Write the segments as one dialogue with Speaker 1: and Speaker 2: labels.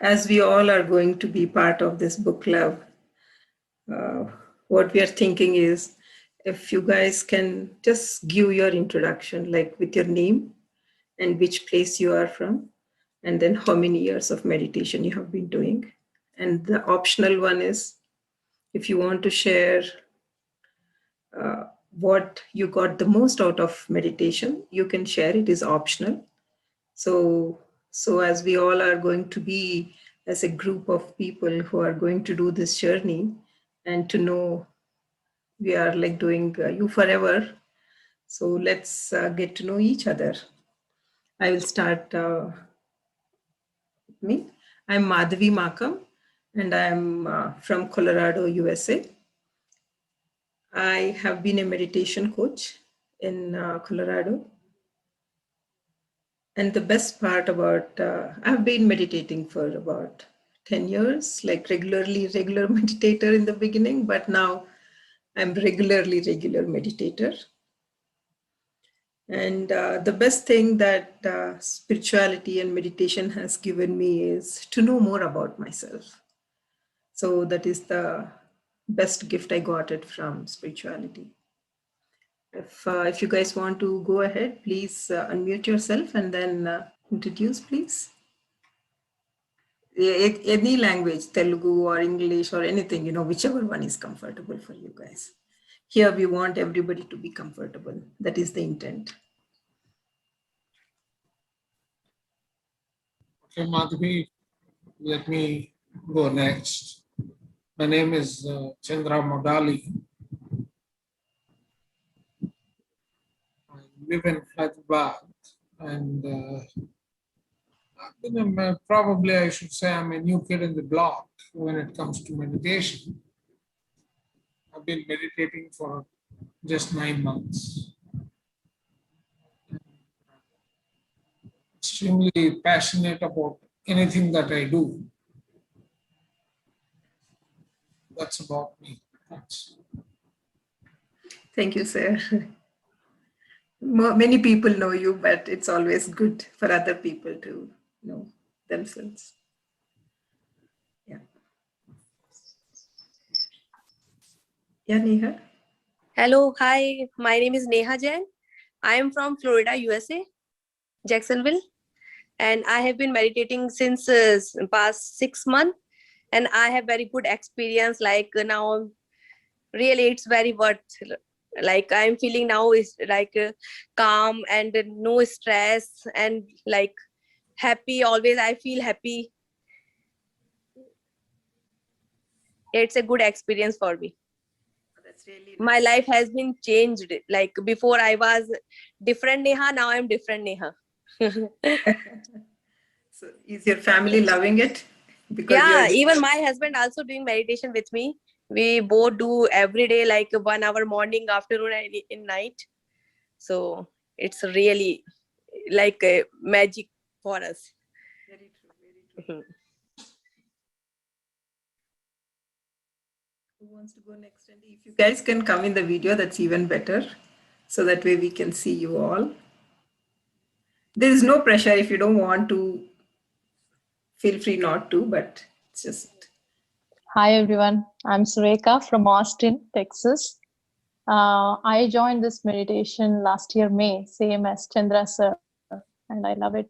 Speaker 1: as we all are going to be part of this book club, uh, what we are thinking is if you guys can just give your introduction, like with your name and which place you are from, and then how many years of meditation you have been doing. And the optional one is if you want to share what you got the most out of meditation, you can share. It is optional. So as we all are going to be as a group of people who are going to do this journey, and to know we are like doing you forever. So let's get to know each other. I will start with me. I'm Madhavi Makam, and I'm from Colorado, USA. I have been a meditation coach in Colorado. And the best part about, I've been meditating for about 10 years, like regular meditator in the beginning, but now I'm regular meditator. And the best thing that spirituality and meditation has given me is to know more about myself. So that is the best gift I got it from spirituality. If you guys want to go ahead, please unmute yourself and then introduce, please. Any language, Telugu or English or anything, whichever one is comfortable for you guys. Here we want everybody to be comfortable. That is the intent.
Speaker 2: Okay, Madhavi, let me go next. My name is Chandra Modali. I live in Hyderabad, and probably I should say I'm a new kid in the block when it comes to meditation. I've been meditating for just 9 months. Extremely passionate about anything that I do. That's about me. Thanks.
Speaker 1: Thank you, sir. Many people know you, but it's always good for other people to know themselves. Yeah. Yeah, Neha.
Speaker 3: Hello, hi. My name is Neha Jain. I am from Florida, USA, Jacksonville, and I have been meditating since past 6 months, and I have very good experience. Like now, really, it's very worth. Like I'm feeling now is like calm and no stress and like happy. Always, I feel happy. It's a good experience for me.
Speaker 1: That's really nice.
Speaker 3: My life has been changed. Like before, I was different Neha. Now I'm different Neha.
Speaker 1: So is your family loving it? Because
Speaker 3: Yeah,
Speaker 1: you're
Speaker 3: even my husband also doing meditation with me. We both do every day, like 1 hour morning, afternoon, and in night. So it's really like a magic for us.
Speaker 1: very true, very true. Who wants to go next? And if you guys can come in the video, that's even better. So that way we can see you all. There is no pressure. If you don't want to, feel free not to, but it's just.
Speaker 4: Hi everyone, I'm Sureka from Austin, Texas. I joined this meditation last year, May, same as Chandra sir, and I love it.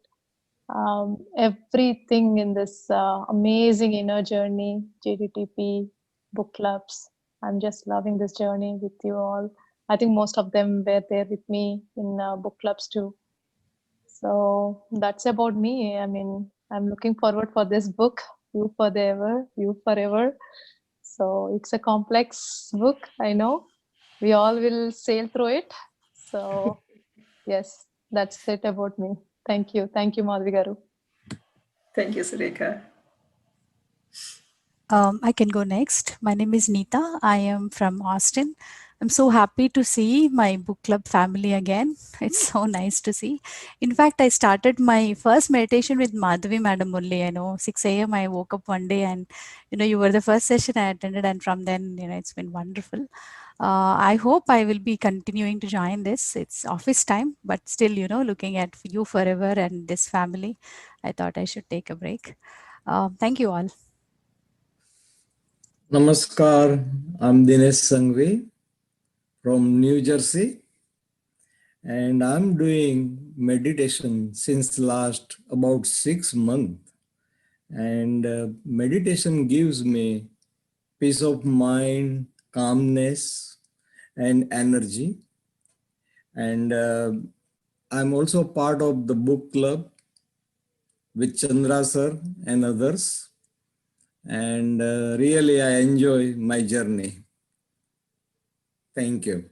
Speaker 4: Everything in this amazing inner journey, JDTP, book clubs. I'm just loving this journey with you all. I think most of them were there with me in book clubs too. So that's about me. I mean, I'm looking forward for this book, You Forever, You Forever. So it's a complex book, I know. We all will sail through it. So yes, that's it about me. Thank you. Thank you, Madhavi Garu.
Speaker 1: Thank you, Sureka.
Speaker 5: I can go next. My name is Neeta. I am from Austin. I'm so happy to see my book club family again. It's so nice to see. In fact, I started my first meditation with Madhavi Madam only. 6 a.m. I woke up one day and, you were the first session I attended. And from then, it's been wonderful. I hope I will be continuing to join this. It's office time, but still, looking at you forever and this family, I thought I should take a break. Thank you all.
Speaker 6: Namaskar, I'm Dinesh Sangvi from New Jersey, and I'm doing meditation since last about 6 months. And meditation gives me peace of mind, calmness, and energy. And I'm also part of the book club with Chandra sir and others. And really, I enjoy my journey. Thank you.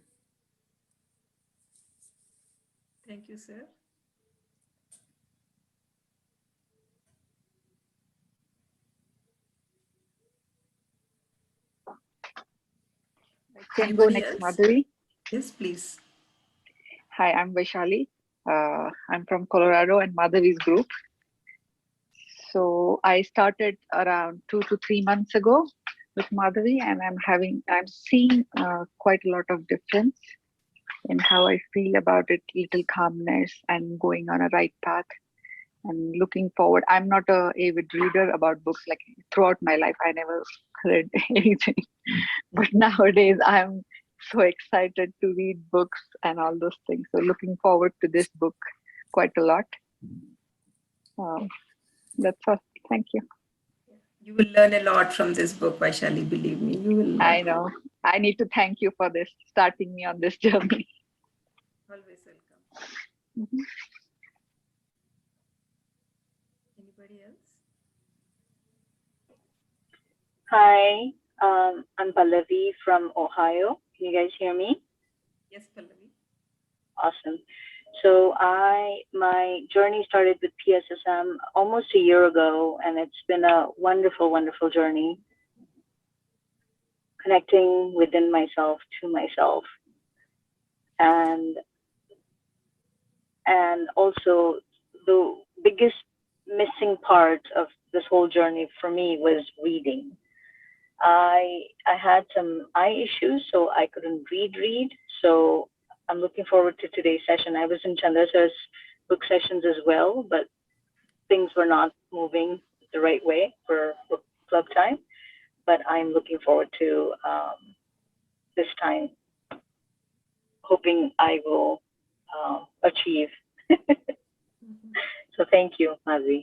Speaker 1: Thank you, sir.
Speaker 7: Can go
Speaker 1: Anybody
Speaker 7: next,
Speaker 1: else?
Speaker 7: Madhuri.
Speaker 1: Yes, please.
Speaker 7: Hi, I'm Vaishali. I'm from Colorado and Madhavi's group. So I started around 2 to 3 months ago with Madhavi, and I'm seeing quite a lot of difference in how I feel about it, little calmness and going on a right path and looking forward. I'm not a avid reader about books. Like throughout my life, I never read anything. But nowadays, I'm so excited to read books and all those things. So looking forward to this book quite a lot. That's all. Thank you.
Speaker 1: You will learn a lot from this book, Vaishali, believe me. You will learn.
Speaker 7: I know. I need to thank you for this, starting me on this journey.
Speaker 1: Always welcome.
Speaker 7: Mhm.
Speaker 1: Anybody else?
Speaker 8: Hi, I'm Pallavi from Ohio. Can you guys hear me?
Speaker 1: Yes, Pallavi.
Speaker 8: Awesome. So my journey started with PSSM almost a year ago, and it's been a wonderful, wonderful journey. Connecting within myself to myself, and also the biggest missing part of this whole journey for me was reading. I had some eye issues, so I couldn't read. So I'm looking forward to today's session. I was in Chandra sir's book sessions as well, but things were not moving the right way for book club time. But I'm looking forward to this time, hoping I will achieve. So thank you, Madhvi.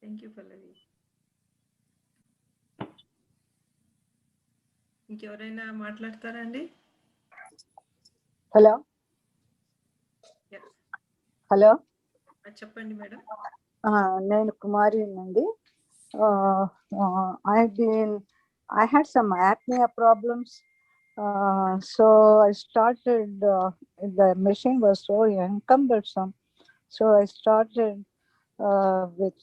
Speaker 1: Thank you, Pallavi. ఇంకెవరైనా మాట్లాడతారా అండి?
Speaker 9: Hello
Speaker 1: Yes.
Speaker 9: Hello
Speaker 1: చెప్పండి madam.
Speaker 9: నేను కుమారినండి. I had some apnea problems, so I started, the machine was so cumbersome, so I started with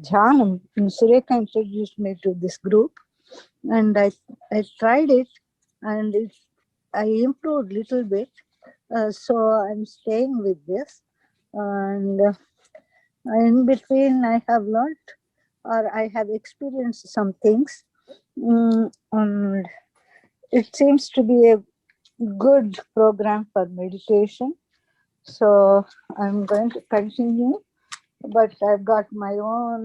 Speaker 9: Jhanam. Surekha introduced me to this group, and I tried it, and I improved little bit. So I'm staying with this, and in between I have learned, or I have experienced some things, and it seems to be a good program for meditation. So I'm going to continue, but I've got my own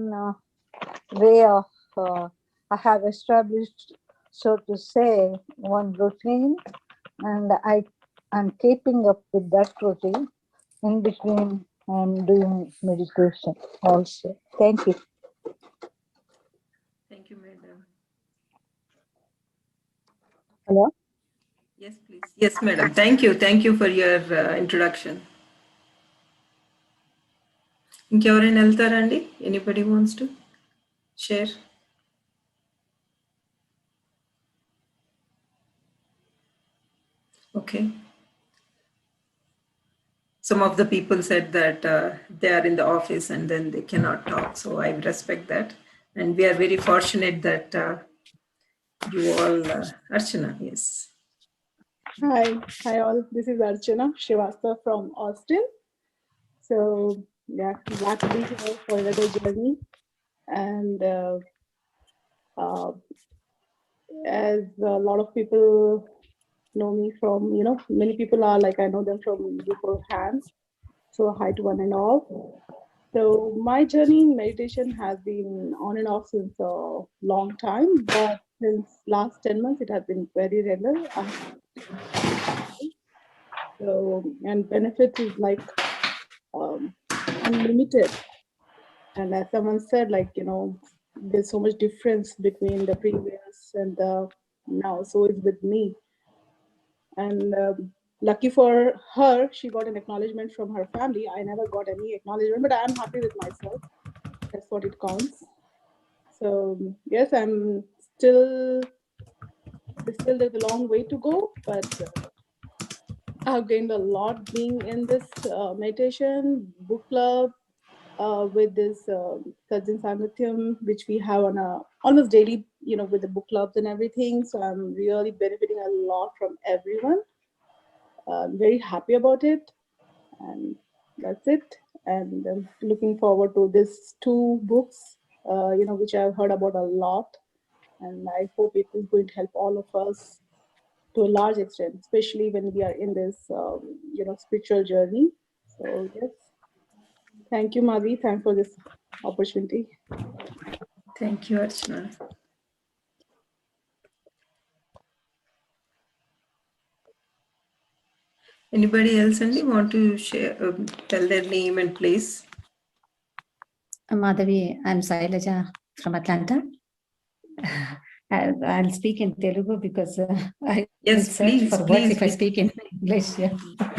Speaker 9: way of, I have established, so to say, one routine, and I'm keeping up with that routine. In between, I'm doing meditation also. Thank you.
Speaker 1: Thank you, madam.
Speaker 9: Hello?
Speaker 1: Yes, please. Yes, madam. Thank you. Thank you for your introduction. ఇంకెవరైనా వెళ్తారా అండి? Anybody wants to share? Okay. Some of the people said that they are in the office and then they cannot talk. So I respect that. And we are very fortunate that you all, Archana, yes.
Speaker 10: Hi all. This is Archana Srivastava from Austin. So yeah, glad to be here for another journey. And as a lot of people know me from, many people are like, I know them from before hands. So hi to one and all. So my journey in meditation has been on and off since a long time, but since last 10 months, it has been very regular. So, and benefits is like unlimited. And as someone said, like, there's so much difference between the previous and the now. So it's with me. And lucky for her, she got an acknowledgement from her family. I never got any acknowledgement, but I'm happy with myself. That's what it counts. So yes, I'm still there's a long way to go, but I've gained a lot being in this meditation book club with this Sajjan Sangatyam, which we have on a almost daily, with the book clubs and everything. So I'm really benefiting a lot from everyone. I'm very happy about it, and that's it. And I'm looking forward to these 2 books, which I've heard about a lot, and I hope it is going to help all of us to a large extent, especially when we are in this, spiritual journey. So yes, thank you, Madhi. Thanks for this opportunity.
Speaker 1: Thank you, Archana. Anybody else, Andy, want to share, tell their name and place?
Speaker 11: Madhavi, I'm Sailaja from Atlanta. I'll speak in Telugu because I
Speaker 1: Yes,
Speaker 11: search
Speaker 1: please,
Speaker 11: for words
Speaker 1: please.
Speaker 11: if I speak in English. Yeah.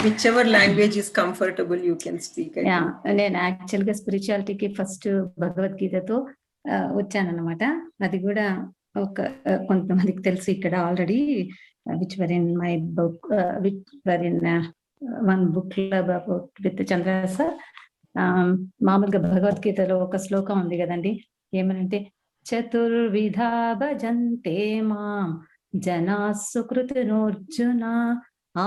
Speaker 1: Whichever language is comfortable, you can speak.
Speaker 11: Yeah, నేను యాక్చువల్గా స్పిరిచువాలిటీకి first భగవద్గీతతో వచ్చానన్నమాట. అది కూడా ఒక కొంతమందికి తెలుసు ఇక్కడ already which were in my book which were in one book club with Chandra sir. మామూలుగా భగవద్గీతలో ఒక శ్లోకం ఉంది కదండి, ఏమనంటే చతుర్విధా భజంతే మాం జనా సుకృతినోర్జున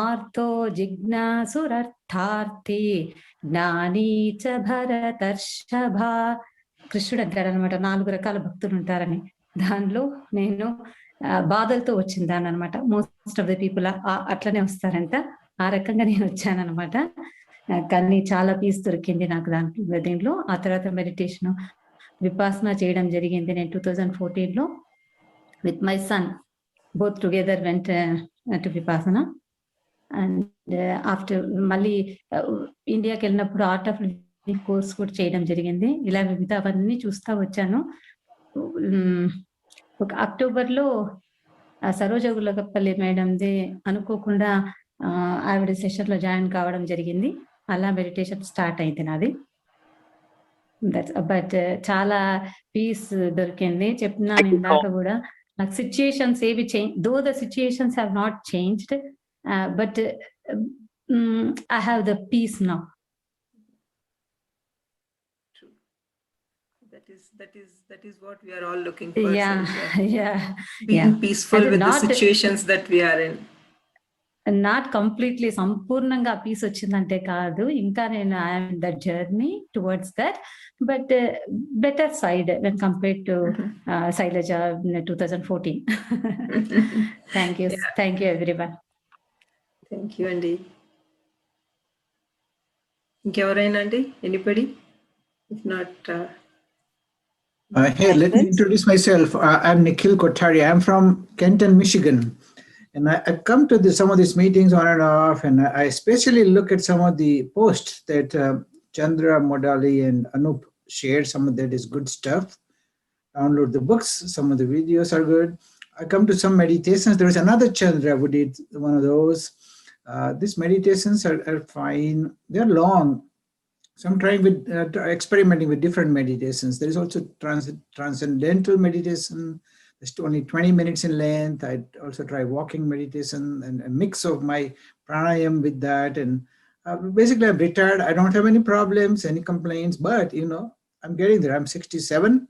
Speaker 11: ఆర్తో జిజ్ఞాసురర్థార్థి జ్ఞానీ చ భరతర్షభ. కృష్ణుడు అంటాడు అనమాట 4 రకాల భక్తులు ఉంటారని. దానిలో నేను బాధలతో వచ్చిందాన్ని అనమాట. మోస్ట్ ఆఫ్ ద పీపుల్ అట్లనే వస్తారంట. ఆ రకంగా నేను వచ్చానమాట. కానీ చాలా పీస్ దొరికింది నాకు దీంట్లో. ఆ తర్వాత మెడిటేషన్ విపాసన చేయడం జరిగింది. నేను 2014లో with my son both together went to Vipassana. And after మళ్ళీ ఇండియాకి వెళ్ళినప్పుడు ఆర్ట్ ఆఫ్ లివింగ్ కోర్స్ కూడా చేయడం జరిగింది. ఇలా అవన్నీ చూస్తూ వచ్చాను. ఒక అక్టోబర్లో సరోజ గుల్లగప్పల్లి మేడంది అనుకోకుండా ఆవిడ సెషన్లో జాయిన్ కావడం జరిగింది. అలా మెడిటేషన్ స్టార్ట్ అయింది నాది. బట్ చాలా పీస్ దొరికింది. చెప్పినాను ఇందాక కూడా, నాకు సిచ్యుయేషన్స్ ఏవి change, though the situations have not changed, but I have the peace now.
Speaker 1: True. That is what we are all looking for.
Speaker 11: Yeah.
Speaker 1: Being peaceful with the situations that we are in.
Speaker 11: Not completely సంపూర్ణంగా peace వచ్చిందంటే కాదు, ఇంకా నేను I'm in that journey towards that, but better side when compared to Shailaja 2014. Thank you everyone.
Speaker 1: Thank you అండి. ఇంకెవరైనా అండి? Anybody? If not,
Speaker 12: here, let me introduce myself. I'm Nikhil Kothari. I'm from Kenton, Michigan. And I come to some of these meetings on and off, and I especially look at some of the posts that Chandra, Modali, and Anup shared. Some of that is good stuff. Download the books. Some of the videos are good. I come to some meditations. There was another Chandra who did one of those. These meditations are fine. They're long. So I'm trying with experimenting with different meditations. There is also transcendental meditation. It's only 20 minutes in length. I also try walking meditation and a mix of my pranayam with that. And basically I'm retired. I don't have any problems, any complaints, but I'm getting there. I'm 67,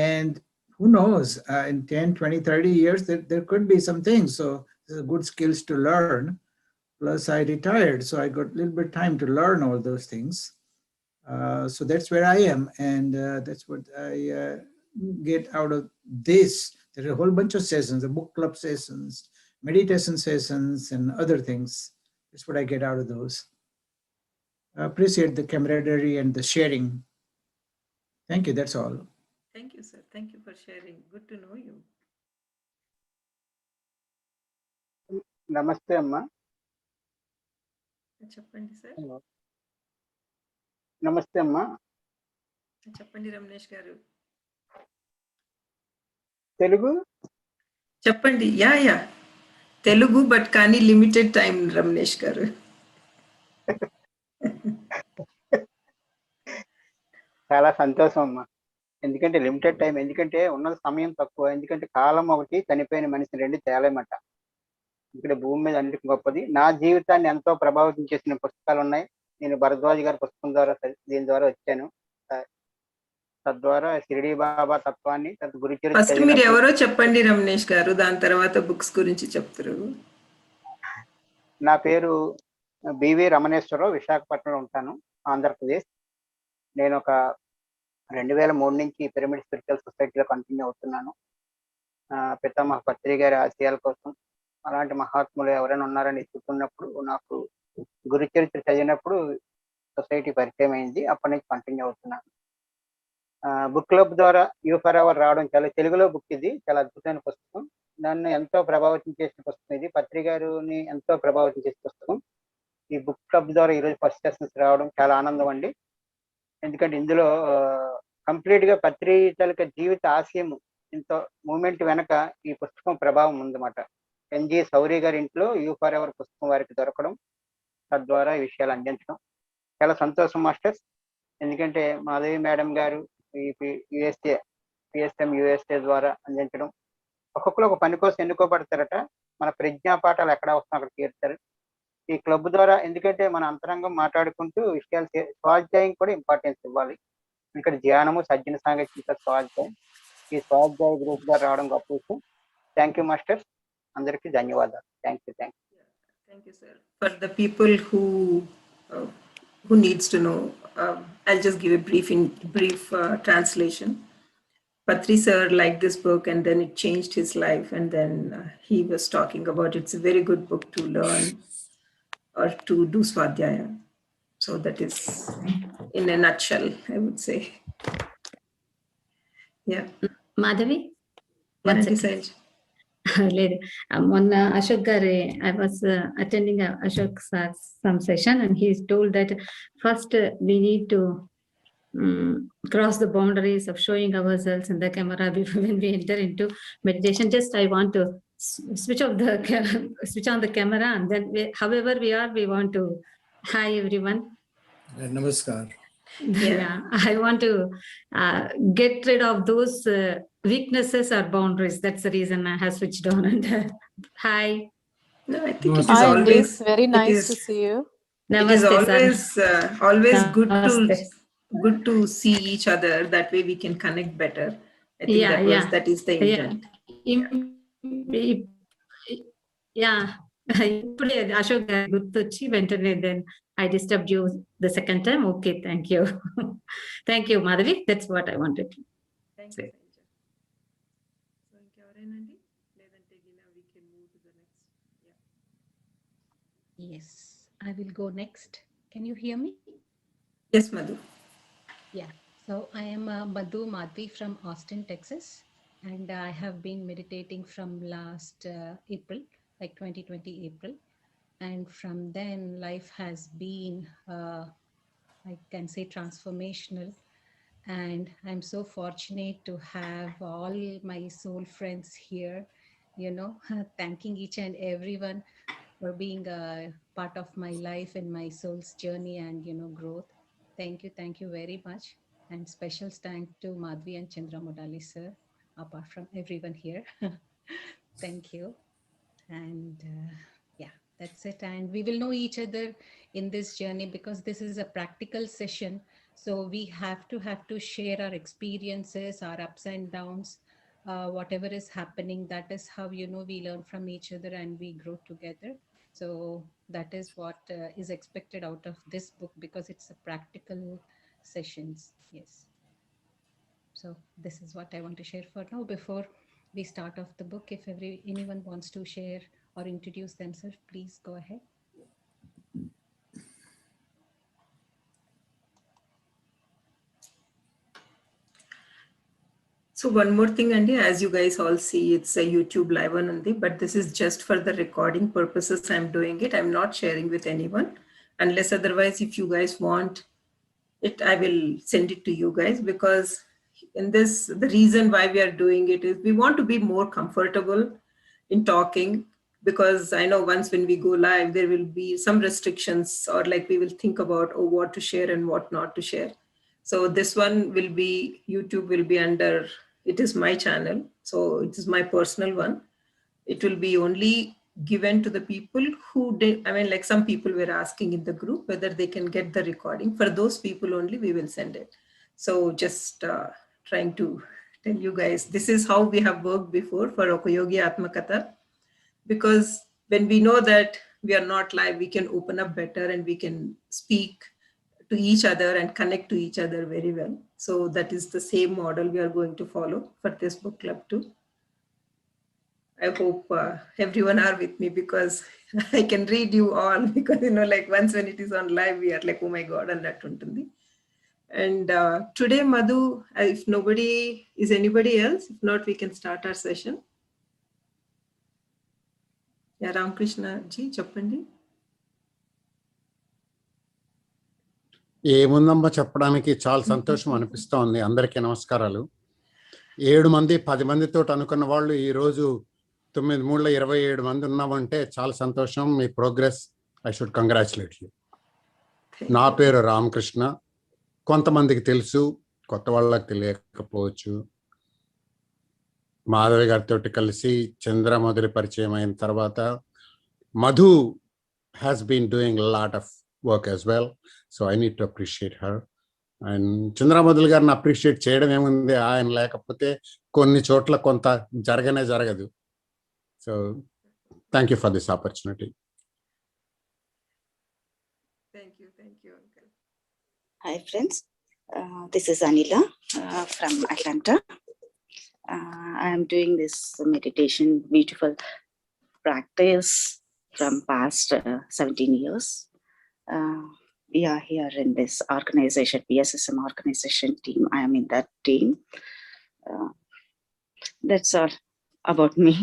Speaker 12: and who knows, in 10, 20, 30 years, there could be some things. So these are good skills to learn. Plus I retired, so I got a little bit of time to learn all those things. So that's where I am. And that's what I get out of this. There are a whole bunch of sessions, the book club sessions, meditation sessions, and other things. That's what I get out of those. appreciate the camaraderie and the sharing. Thank you. That's all.
Speaker 1: Thank you, sir. Thank you for sharing. Good to know you.
Speaker 13: నమస్తే అమ్మా.
Speaker 1: చెప్పండి sir.
Speaker 13: నమస్తే అమ్మా.
Speaker 1: చెప్పండి రమేష్ గారు.
Speaker 13: తెలుగు
Speaker 1: చెప్పండి. Yeah Telugu, but కానీ limited time Ramesh గారు.
Speaker 13: చాలా సంతోషం అమ్మా. ఎందుకంటే లిమిటెడ్ టైం, ఎందుకంటే ఉన్న సమయం తక్కువ. ఎందుకంటే కాలం ఒకటి, చనిపోయిన మనిషి రెండు తేలేమట. ఇక్కడ భూమి మీద అన్నిటికీ గొప్పది. నా జీవితాన్ని ఎంతో ప్రభావితం చేసిన పుస్తకాలు ఉన్నాయి. నేను భరద్వాజ్ గారి పుస్తకం ద్వారా దీని ద్వారా వచ్చాను. తద్వారా షిరిడి బాబా తత్వాన్ని
Speaker 1: ఫస్ట్ మీరు ఎవరో చెప్పండి రమేష్ గారు, దాని తర్వాత బుక్స్ గురించి చెప్తారు.
Speaker 13: నా పేరు బివి రమణేశ్వరరావు, విశాఖపట్నంలో ఉంటాను, ఆంధ్రప్రదేశ్. నేను ఒక 2003 నుంచి పిరమిడ్ స్పిరిచువల్ సొసైటీలో కంటిన్యూ అవుతున్నాను. పితామహ పత్రి గారి ఆశయాల కోసం, అలాంటి మహాత్ములు ఎవరైనా ఉన్నారని చెప్పుకున్నప్పుడు, నాకు గురు చరిత్ర చదివినప్పుడు సొసైటీ పరిచయం అయింది. అప్పటి నుంచి కంటిన్యూ అవుతున్నాను. బుక్ క్లబ్ ద్వారా యూ ఫర్ ఎవర్ రావడం, చాలా తెలుగులో బుక్ ఇది, చాలా అద్భుతమైన పుస్తకం. నన్ను ఎంతో ప్రభావితం చేసిన పుస్తకం ఇది. పత్రి గారిని ఎంతో ప్రభావితం చేసిన పుస్తకం. ఈ బుక్ క్లబ్ ద్వారా ఈరోజు ఫస్ట్ సెషన్స్ రావడం చాలా ఆనందం అండి. ఎందుకంటే ఇందులో కంప్లీట్ గా పత్రి తాలూకా జీవిత ఆశయం, ఇంత మూమెంట్ వెనక ఈ పుస్తకం ప్రభావం ఉందన్నమాట. ఎన్జి సౌరి గారి ఇంట్లో యూ ఫర్ ఎవర్ పుస్తకం వారికి దొరకడం, తద్వారా ఈ విషయాలు అందించడం చాలా సంతోషం మాస్టర్స్. ఎందుకంటే మాధవి మేడం గారు పిఎస్ఎం యుఎస్ఏ ద్వారా అందించడం, ఒక్కొక్కరు ఒక పని కోసం ఎన్నుకోబడతారట. మన ప్రజ్ఞా పాఠాలు ఎక్కడ వస్తున్నా అక్కడ తీరుతారు ఈ క్లబ్ ద్వారా. ఎందుకంటే మన అంతరంగం మాట్లాడుకుంటూ విషయాలు, స్వాధ్యాయం కూడా ఇంపార్టెన్స్ ఇవ్వాలి. ఇక్కడ ధ్యానము, సజ్జన సాంగత్యం, స్వాధ్యాయం, ఈ స్వాధ్యాయ గ్రూప్ ద్వారా రావడం గొప్ప విషయం. థ్యాంక్ యూ మాస్టర్స్, అందరికీ ధన్యవాదాలు. Thank you.
Speaker 1: Thank you, sir. For the people who needs to know, I'll just give a brief translation. Patri sir liked this book, and then it changed his life. And then he was talking about it's a very good book to learn or to do swadhyaya. So that is in a nutshell, I would say. Yeah.
Speaker 11: Madhavi? లేదు, మొన్న అశోక్ గారి I was attending Ashok sir some session and he told that first we need to cross the boundaries of showing ourselves in the camera before when we enter into meditation. Just I want to switch on the camera, and then however we are, we want to hi everyone.
Speaker 6: Namaskar.
Speaker 11: Yeah, I want to get rid of those weaknesses or boundaries. That's the reason I have switched on. And hi.
Speaker 1: No, I think it is
Speaker 4: Hi,
Speaker 1: always
Speaker 4: very nice to see you.
Speaker 11: Namaste,
Speaker 1: it is always
Speaker 11: Namaste.
Speaker 1: good to see each other. That way we can connect better. I think that is the intent.
Speaker 11: Yeah. ఇప్పుడే అశోక్ గారు గుర్తొచ్చి వెంటనే then I disturb you the second time. Okay, thank you. Thank you Madhavi, that's what I wanted to say.
Speaker 14: Yes, I will go next. Can you hear me?
Speaker 1: Yes, Madhu.
Speaker 14: Yeah, so I am Madhu Madhvi from Austin, Texas, and I have been meditating from last April, like 2020 April, and from then life has been I can say transformational, and I'm so fortunate to have all my soul friends here, you know, thanking each and everyone for being a part of my life and my soul's journey and, you know, growth. Thank you very much. And special thanks to Madhvi and Chandra Modali sir, apart from everyone here. Thank you. And yeah, that's it. And we will know each other in this journey because this is a practical session. So we have to share our experiences, our ups and downs, whatever is happening. That is how, you know, we learn from each other and we grow together. So that is what is expected out of this book because it's a practical sessions. Yes. So this is what I want to share for now. Before we start off the book, if anyone wants to share or introduce themselves, please go ahead.
Speaker 1: So one more thing, Andy, as you guys all see, it's a YouTube live on Andy, but this is just for the recording purposes. I'm doing it. I'm not sharing with anyone unless otherwise, if you guys want it, I will send it to you guys, because in this, the reason why we are doing it is we want to be more comfortable in talking, because I know once when we go live, there will be some restrictions, or like we will think about, oh, what to share and what not to share. So this one will be, YouTube will be under, it is my channel. So it is my personal one. It will be only given to the people who did, I mean, like some people were asking in the group whether they can get the recording. For those people only, we will send it. So just trying to tell you guys, this is how we have worked before for Okoyogi Atmakatha, because when we know that we are not live, we can open up better and we can speak to each other and connect to each other very well. So that is the same model we are going to follow for this book club too. I hope everyone are with me, because I can read you all, because like once when it is on live, we are like, oh my God, and that untundi. And today, Madhu, if nobody is anybody else, if not, we can start our session. Yeah, Ramakrishna ji, chappandi.
Speaker 15: ఏముందమ్మా చెప్పడానికి, చాలా సంతోషం అనిపిస్తోంది. అందరికీ నమస్కారాలు. 7 మంది 10 మందితో అనుకున్న వాళ్ళు ఈరోజు 9/3/27 మంది ఉన్నామంటే చాలా సంతోషం. మీ progress, I should congratulate you. నా పేరు రామకృష్ణ. కొంతమందికి తెలుసు, కొత్త వాళ్ళకి తెలియకపోవచ్చు. మాధవి గారితో కలిసి చంద్ర మొదటి పరిచయం అయిన తర్వాత Madhu has been doing a lot of work as well, so I need to appreciate her. And Chandramadhul గారిని అప్రిషియేట్ చేయడం ఏముంది, ఆయన లేకపోతే కొన్ని చోట్ల కొంత జరగనే జరగదు. So thank you for this opportunity.
Speaker 1: Thank you, Uncle.
Speaker 16: Hi friends, this is Anila from Atlanta. I am doing this meditation, beautiful practice from past 17 years. We are here in this organization, PSSM organization team. I am in that team. That's all about me.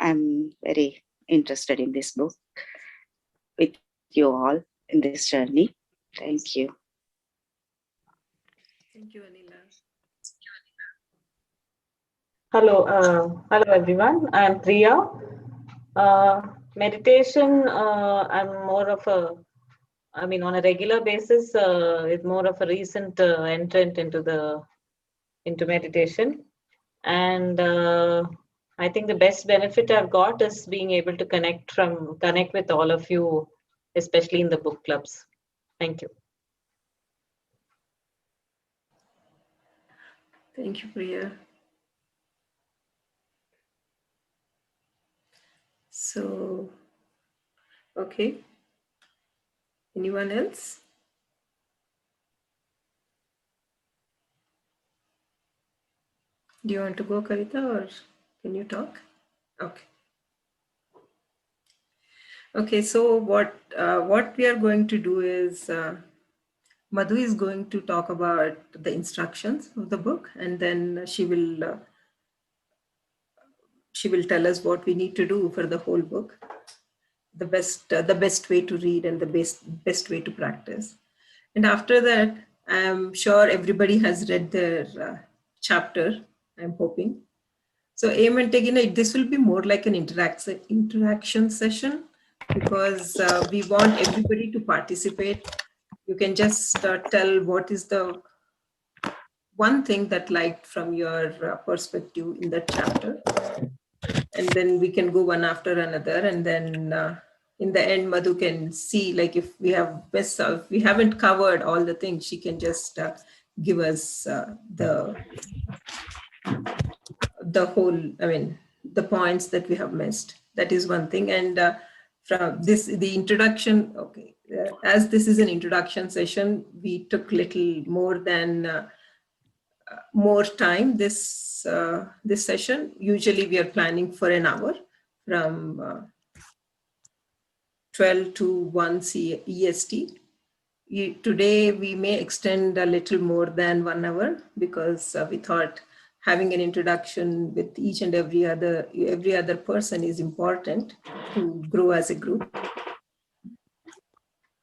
Speaker 16: I'm very interested in this book with you all in this journey. Thank you.
Speaker 1: Thank you, Anila.
Speaker 17: Hello, hello everyone. I am Priya. Meditation, I'm more of a, I mean, on a regular basis, it's more of a recent entrant into meditation. And I think the best benefit I've got is being able to connect with all of you, especially in the book clubs. Thank you.
Speaker 1: Thank you, Priya. So, okay. Anyone else? Do you want to go, Kavita, or can you talk? Okay. Okay, so what we are going to do is Madhu is going to talk about the instructions of the book, and then she will tell us what we need to do for the whole book, the best way to read and the best way to practice. And after that, I'm sure everybody has read their chapter, I'm hoping. So aim and take, this will be more like an interaction session, because we want everybody to participate. You can just tell what is the one thing that liked from your perspective in that chapter. And then we can go one after another. And then in the end, Madhu can see, like if we have if we haven't covered all the things, she can just give us the whole, I mean, the points that we have missed. That is one thing. And from this, the introduction, okay, as this is an introduction session, we took little more than more time this session. Usually we are planning for an hour from 12 to 1 EST. Today we may extend a little more than 1 hour because we thought having an introduction with each and every other person is important to grow as a group.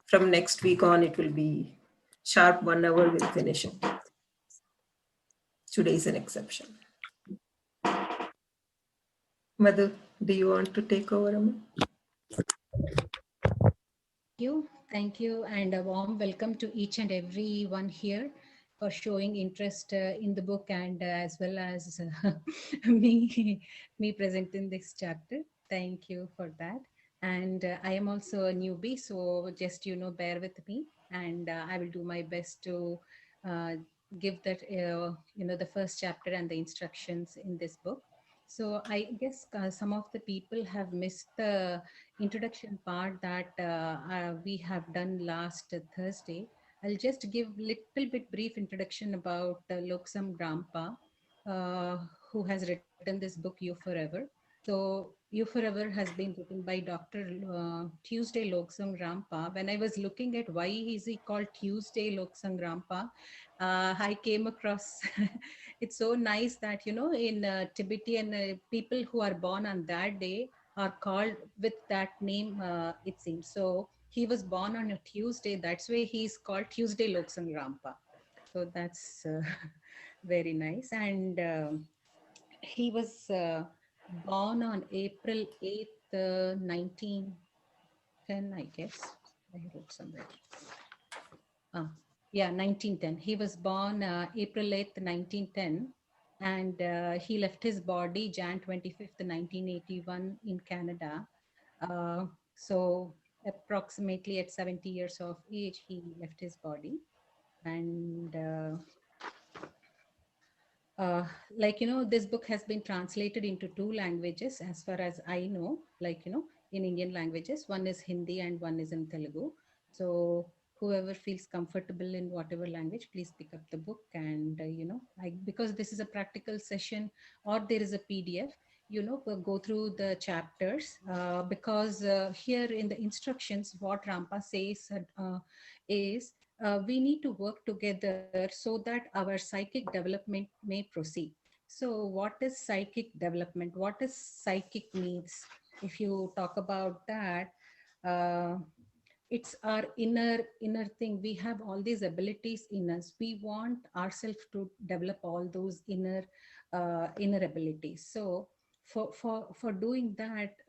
Speaker 1: From next week on, it will be sharp 1 hour, we'll finish it. Today is an exception. Madhu, do you want to take over, Amma?
Speaker 14: Thank you, and a warm welcome to each and every one here for showing interest in the book and as well as me presenting this chapter. Thank you for that. And I am also a newbie, so just bear with me, and I will do my best to give that the first chapter and the instructions in this book. So I guess some of the people have missed the introduction part that we have done last Thursday. I'll just give little bit brief introduction about Loksam Rampa, who has written this book, You Forever. So You Forever has been written by Dr. Tuesday Loksam Rampa. When I was looking at why is he called Tuesday Loksam Rampa, I came across, it's so nice that, in Tibetan people who are born on that day are called with that name, it seems. So he was born on a Tuesday. That's why he's called Tuesday Loksang Rampa. So that's very nice. And he was born on April 8th, 1910, I guess. I wrote somewhere. Yeah, 1910. He was born April 8th, 1910. And he left his body Jan 25th, 1981 in Canada. So approximately at 70 years of age, he left his body. And this book has been translated into 2 languages as far as I know, in Indian languages. One is Hindi and one is in Telugu. So whoever feels comfortable in whatever language, please pick up the book. And, because this is a practical session or there is a PDF, go through the chapters because here in the instructions, what Rampa says is we need to work together so that our psychic development may proceed. So what is psychic development? What is psychic needs? If you talk about that, it's our inner thing. We have all these abilities in us. We want ourselves to develop all those inner abilities. So for doing that,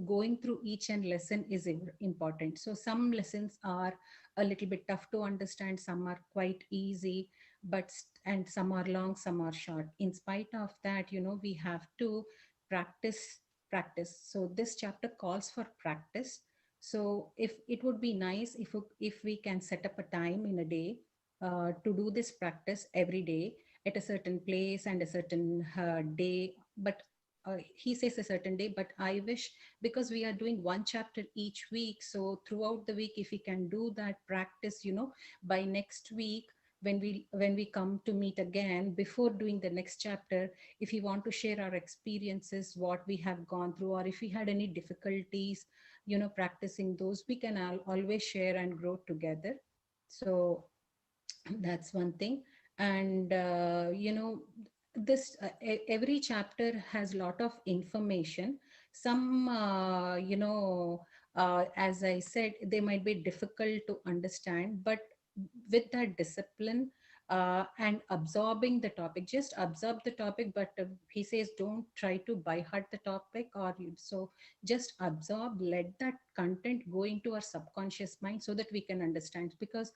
Speaker 14: going through each and lesson is important. So some lessons are a little bit tough to understand, some are quite easy, and some are long, some are short. In spite of that, we have to practice. So this chapter calls for practice. So if it would be nice if we can set up a time in a day to do this practice every day at a certain place and a certain day. But he says a certain day, but I wish, because we are doing 1 chapter each week, so throughout the week, if we can do that practice, by next week, when we come to meet again, before doing the next chapter, if we want to share our experiences, what we have gone through, or if we had any difficulties, practicing those, we can always share and grow together. So that's one thing. And this every chapter has a lot of information. Some as I said, they might be difficult to understand, but with that discipline and absorbing the topic, just absorb the topic. But he says don't try to by heart the topic, so just absorb, let that content go into our subconscious mind so that we can understand. Because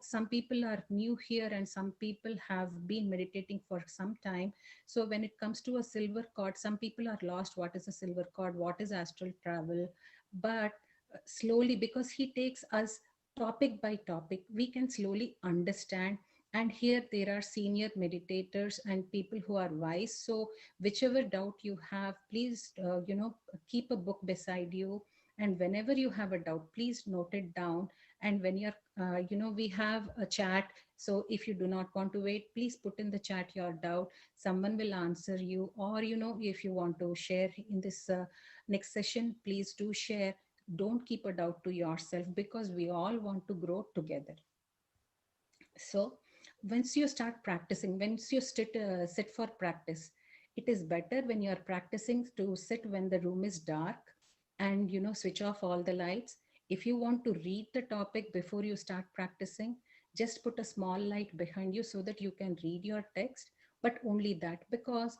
Speaker 14: some people are new here and some people have been meditating for some time. So when it comes to a silver cord, some people are lost. What is a silver cord? What is astral travel? But slowly, because he takes us topic by topic, we can slowly understand. And here there are senior meditators and people who are wise. So whichever doubt you have, please keep a book beside you, and whenever you have a doubt, please note it down. And when you're we have a chat, so if you do not want to wait, please put in the chat your doubt. Someone will answer you. Or if you want to share in this next session, please do share. Don't keep a doubt to yourself, because we all want to grow together. So once you start practicing, once you sit for practice, it is better when you are practicing to sit when the room is dark and switch off all the lights. If you want to read the topic before you start practicing, just put a small light behind you so that you can read your text, but only that. Because,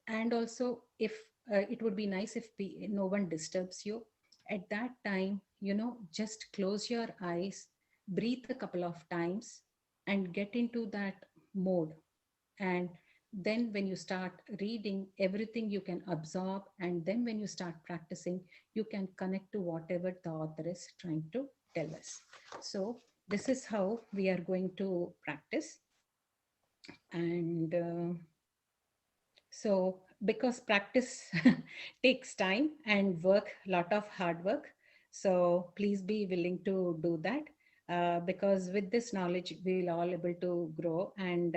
Speaker 14: and also, if it would be nice if no one disturbs you at that time, just close your eyes, breathe a couple of times, and get into that mode. And then when you start reading, everything you can absorb, and then when you start practicing, you can connect to whatever the author is trying to tell us. So this is how we are going to practice. And so because practice takes time and work, lot of hard work, so please be willing to do that. Because with this knowledge, we'll all able to grow. And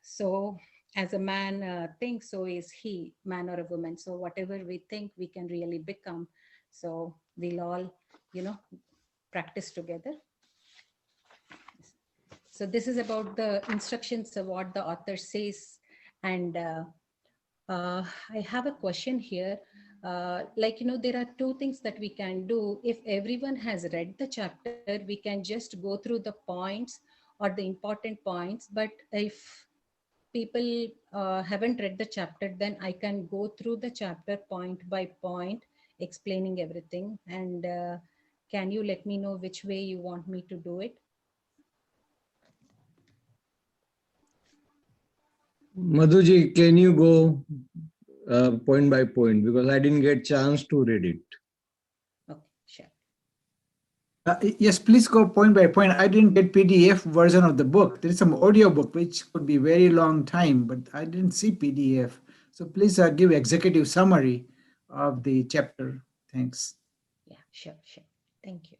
Speaker 14: so as a man thinks, so is he, man or a woman. So whatever we think, we can really become. So we'll all, practice together. So this is about the instructions of what the author says. And I have a question here. There are two things that we can do. If everyone has read the chapter, we can just go through the points or the important points. But if people haven't read the chapter, then I can go through the chapter point by point, explaining everything. And can you let me know which way you want me to do it?
Speaker 6: Madhuji, can you go point by point, because I didn't get chance to read it.
Speaker 14: Okay, sure.
Speaker 12: Yes, please go point by point. I didn't get PDF version of the book. There is some audio book which could be very long time, but I didn't see PDF. So please give executive summary of the chapter. Thanks.
Speaker 14: Yeah, sure. Thank you.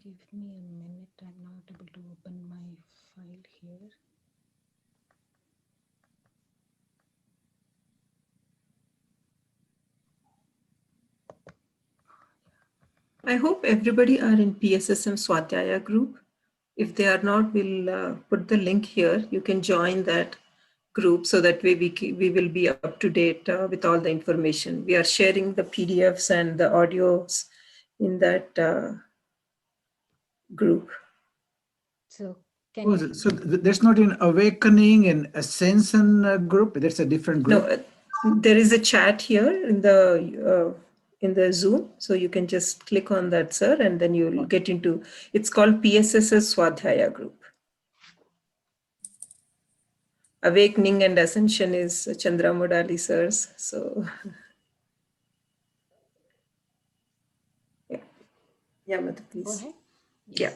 Speaker 14: Give me a minute. I'm not able to open my file here.
Speaker 1: I hope everybody are in PSSM Swadhyaya group. If they are not, we'll put the link here. You can join that group, so that way we will be up to date with all the information. We are sharing the PDFs and the audios in that group.
Speaker 14: So
Speaker 12: so there's not an awakening and ascension group? There's a different group?
Speaker 1: No, there is a chat here in the Zoom. So you can just click on that, sir, and then you'll get into, it's called PSSS Swadhyaya group. Awakening and Ascension is Chandra Mudali sir's. So yeah, Madhu, please.
Speaker 14: Go ahead.
Speaker 1: Yes.
Speaker 14: Yeah.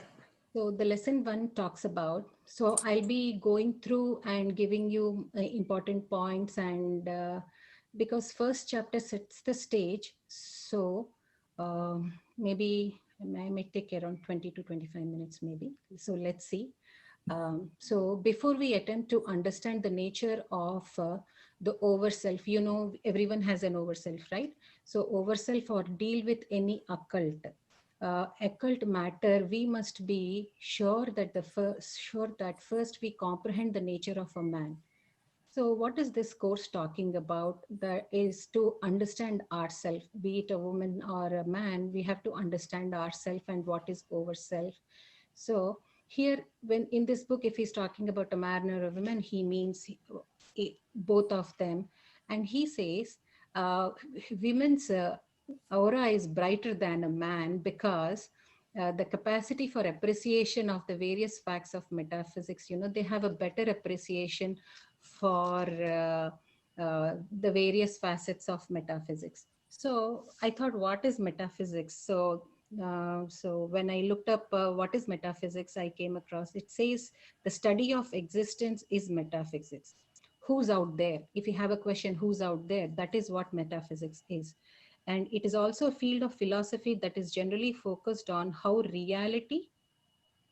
Speaker 14: So the lesson 1 talks about, so I'll be going through and giving you important points, and because first chapter sets the stage, so maybe I may take around 20 to 25 minutes maybe. So let's see. So before we attempt to understand the nature of the overself, everyone has an overself, right? So overself, or deal with any occult matter, we must be sure that first we comprehend the nature of a man. So what is this course talking about? That is to understand ourselves, be it a woman or a man, we have to understand ourselves and what is overself. So here, when in this book, if he's talking about a man or a woman, he means both of them. And he says women's aura is brighter than a man because the capacity for appreciation of the various facts of metaphysics, they have a better appreciation for the various facets of metaphysics. So I thought, what is metaphysics? So when I looked up what is metaphysics, I came across, it says the study of existence is metaphysics. Who's out there? If you have a question, who's out there? That is what metaphysics is. And it is also a field of philosophy that is generally focused on how reality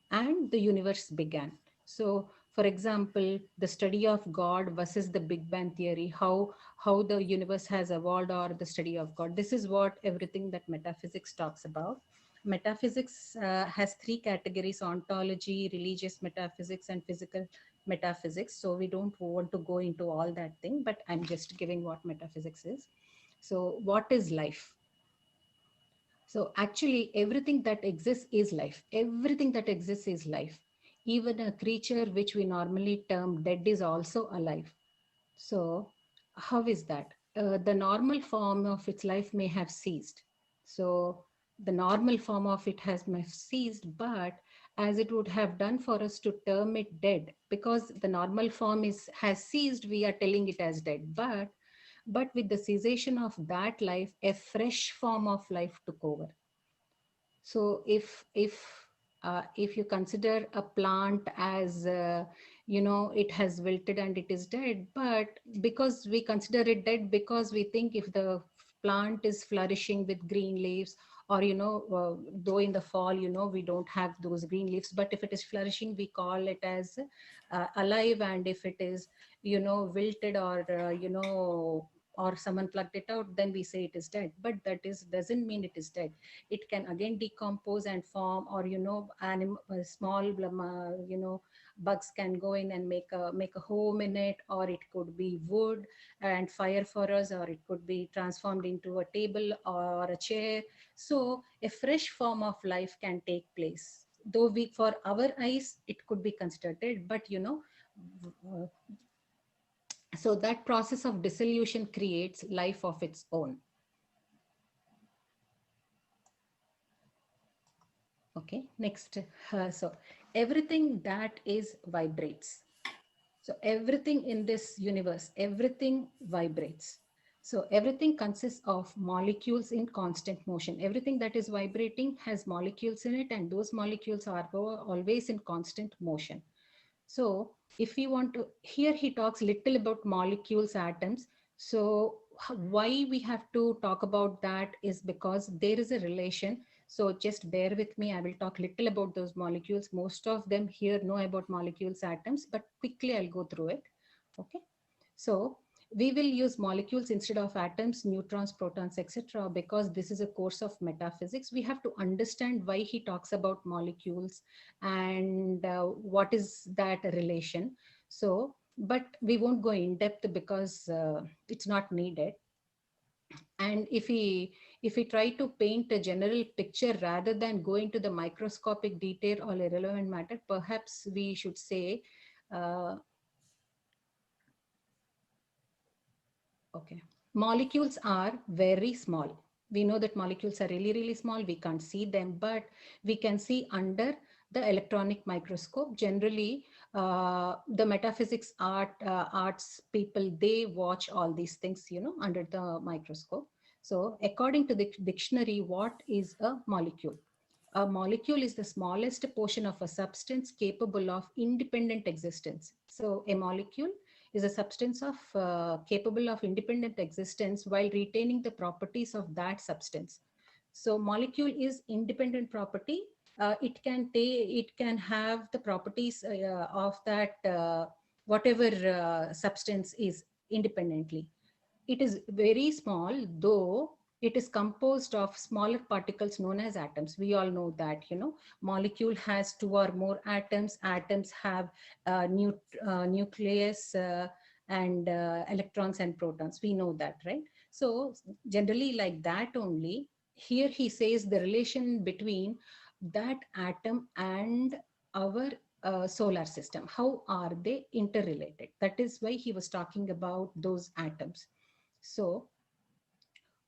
Speaker 14: and the universe began. So, for example, the study of God versus the Big Bang theory, how the universe has evolved, or the study of God. This is what everything that metaphysics talks about. Metaphysics has three categories: ontology, religious metaphysics, and physical metaphysics. So we don't want to go into all that thing, but I'm just giving what metaphysics is. So what is life? So actually everything that exists is life. Everything that exists is life. Even a creature which we normally term dead is also alive. So how is that? The normal form of its life may have ceased. So the normal form of it may have ceased, but as it would have done for us to term it dead, because the normal form has ceased, we are telling it as dead. But with the cessation of that life, a fresh form of life took over. So if you consider a plant as it has wilted and it is dead, but because we consider it dead because we think if the plant is flourishing with green leaves, or though in the fall we don't have those green leaves, but if it is flourishing we call it as alive, and if it is wilted or someone plucked it out, then we say it is dead. But that doesn't mean it is dead. It can again decompose and form, or small bugs can go in and make a home in it, or it could be wood and fire for us, or it could be transformed into a table or a chair. So a fresh form of life can take place, though for our eyes it could be considered dead, but so that process of dissolution creates life of its own. Okay, next. So everything that is vibrates. So everything in this universe, everything vibrates. So everything consists of molecules in constant motion. Everything that is vibrating has molecules in it, and those molecules are always in constant motion. So if we want to, here he talks little about molecules, atoms. So why we have to talk about that is because there is a relation. So just bear with me. I will talk little about those molecules. Most of them here know about molecules, atoms, but quickly I'll go through it. Okay. So we will use molecules instead of atoms, neutrons, protons, etc. because this is a course of metaphysics. We have to understand why he talks about molecules and what is that relation. So, but we won't go in depth because it's not needed. And if we try to paint a general picture rather than go into the microscopic detail or irrelevant matter, perhaps we should say, okay, molecules are very small. We know that molecules are really, really small. We can't see them, but we can see under the electronic microscope. Generally, the metaphysics arts people, they watch all these things, under the microscope. So according to the dictionary, what is a molecule? A molecule is the smallest portion of a substance capable of independent existence. So a molecule is a substance capable of independent existence while retaining the properties of that substance. So molecule is independent property. It can have the properties of that whatever substance is independently. It is very small, though it is composed of smaller particles known as atoms. We all know that, molecule has 2 or more atoms. Atoms have nucleus and electrons and protons. We know that, right? So generally like that only. Here he says the relation between that atom and our solar system. How are they interrelated? That is why he was talking about those atoms. So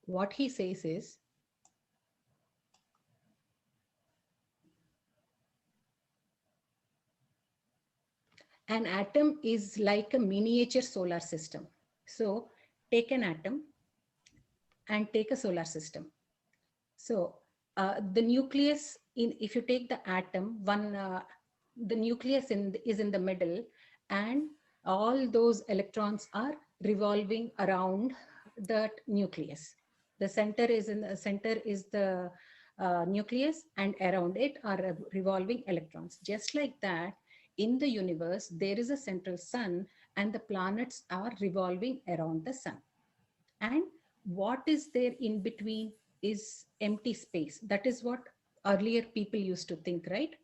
Speaker 14: what he says is, an atom is like a miniature solar system. So take an atom and take a solar system. So the nucleus, if you take the atom, the nucleus is in the middle, and all those electrons are revolving around that nucleus. The center is the nucleus, and around it are revolving electrons. Just like that, in the universe, there is a central sun and the planets are revolving around the sun. And what is there in between is empty space. That is what earlier people used to think, right?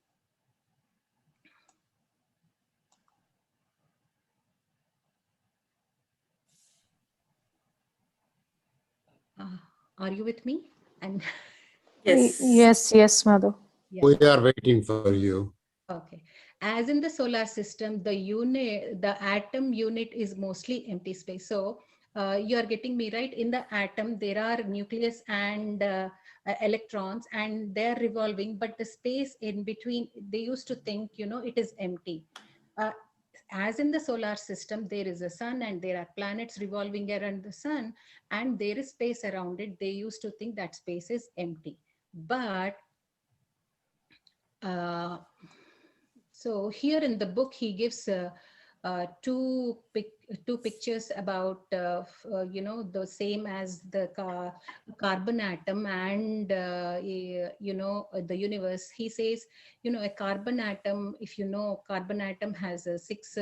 Speaker 14: Are you with me? And
Speaker 4: Yes, Madhu.
Speaker 14: yeah.
Speaker 15: We are waiting for you.
Speaker 14: Okay. As in the solar system, the atom unit is mostly empty space. So you are getting me right. In the atom, there are nucleus and electrons, and they're revolving, but the space in between, they used to think, it is empty. As in the solar system, there is a sun and there are planets revolving around the sun, and there is space around it. They used to think that space is empty. But so here in the book, he gives two pictures about, the same as the carbon atom and, the universe. He says, a carbon atom, if carbon atom has 6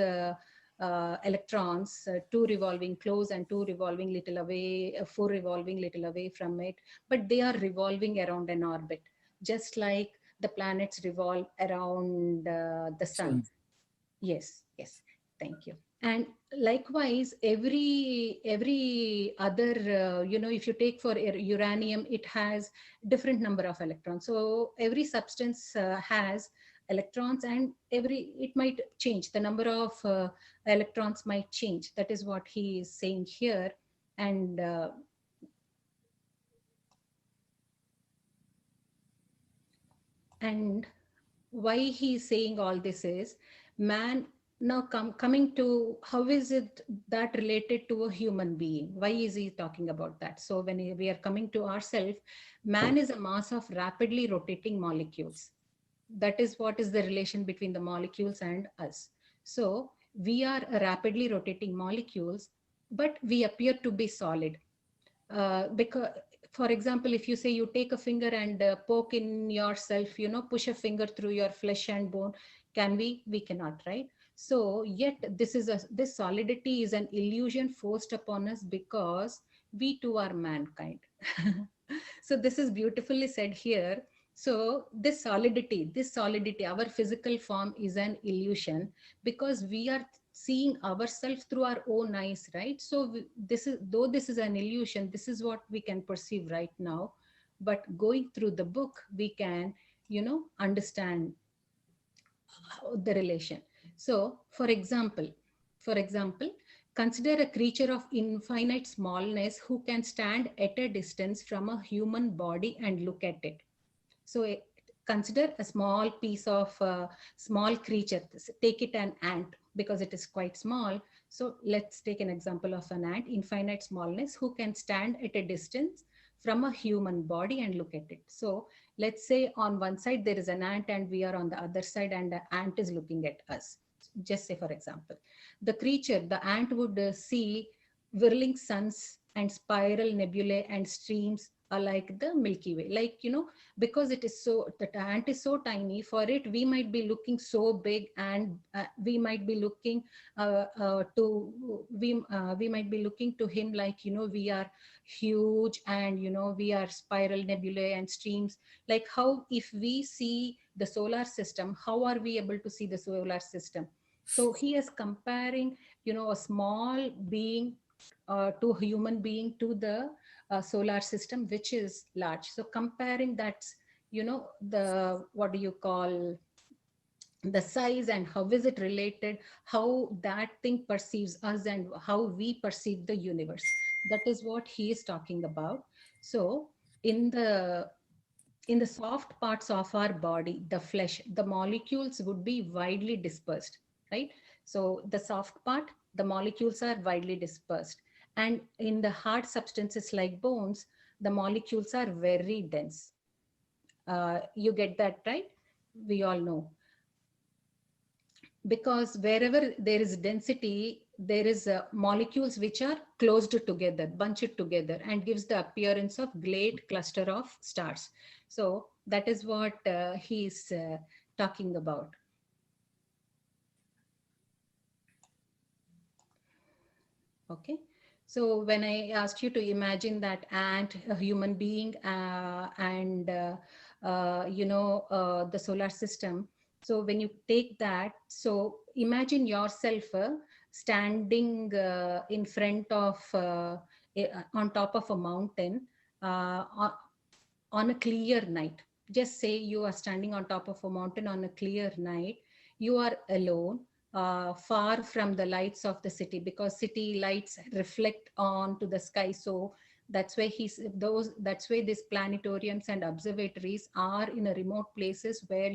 Speaker 14: electrons, 2 revolving close and 2 revolving little away, 4 revolving little away from it, but they are revolving around an orbit, just like the planets revolve around the sun. Yes, thank you. And likewise, every other, if you take for uranium, it has different number of electrons. So every substance has electrons, and it might change. The number of electrons might change. That is what he is saying here. And and why he is saying all this is, man, now coming to how is it that related to a human being? Why is he talking about that? So when we are coming to ourselves, man is a mass of rapidly rotating molecules. That is what is the relation between the molecules and us. So we are a rapidly rotating molecules, but we appear to be solid. Because, for example, if you say you take a finger and poke in yourself, push a finger through your flesh and bone, can we? We cannot, right? So yet this solidity is an illusion forced upon us because we too are mankind. So this is beautifully said here. So this solidity, our physical form is an illusion because we are seeing ourselves through our own eyes, right? So this is an illusion, this is what we can perceive right now. But going through the book, we can, understand the relation. So for example, consider a creature of infinite smallness who can stand at a distance from a human body and look at it. So consider a small piece of small creature. Take it an ant, because it is quite small. So let's take an example of an ant, infinite smallness, who can stand at a distance from a human body and look at it. So let's say on one side there is an ant and we are on the other side and the ant is looking at us. Just say, for example, the ant would see whirling suns and spiral nebulae and streams are like the Milky Way, like, because it is so, the ant is so tiny, for it we might be looking so big, and we might be looking we might be looking to him like, we are huge, and we are spiral nebulae and streams. Like how, if we see the solar system, how are we able to see the solar system? So he is comparing, a small being to a human being to the solar system, which is large. So comparing that, the, what do you call, the size, and how is it related, how that thing perceives us and how we perceive the universe. That is what he is talking about. So in the soft parts of our body, the flesh, the molecules would be widely dispersed, right? So the soft part, the molecules are widely dispersed. And in the hard substances like bones, the molecules are very dense. You get that, right? We all know. Because wherever there is density, there is molecules which are closed together, bunched together, and gives the appearance of great cluster of stars. So that is what he's talking about. Okay. So when I asked you to imagine that ant, a human being, and the solar system. So when you take that, so imagine yourself standing in front of, on top of a mountain on a clear night. Just say you are standing on top of a mountain on a clear night. You are alone, far from the lights of the city, because city lights reflect onto the sky. So that's why that's why these planetariums and observatories are in a remote places where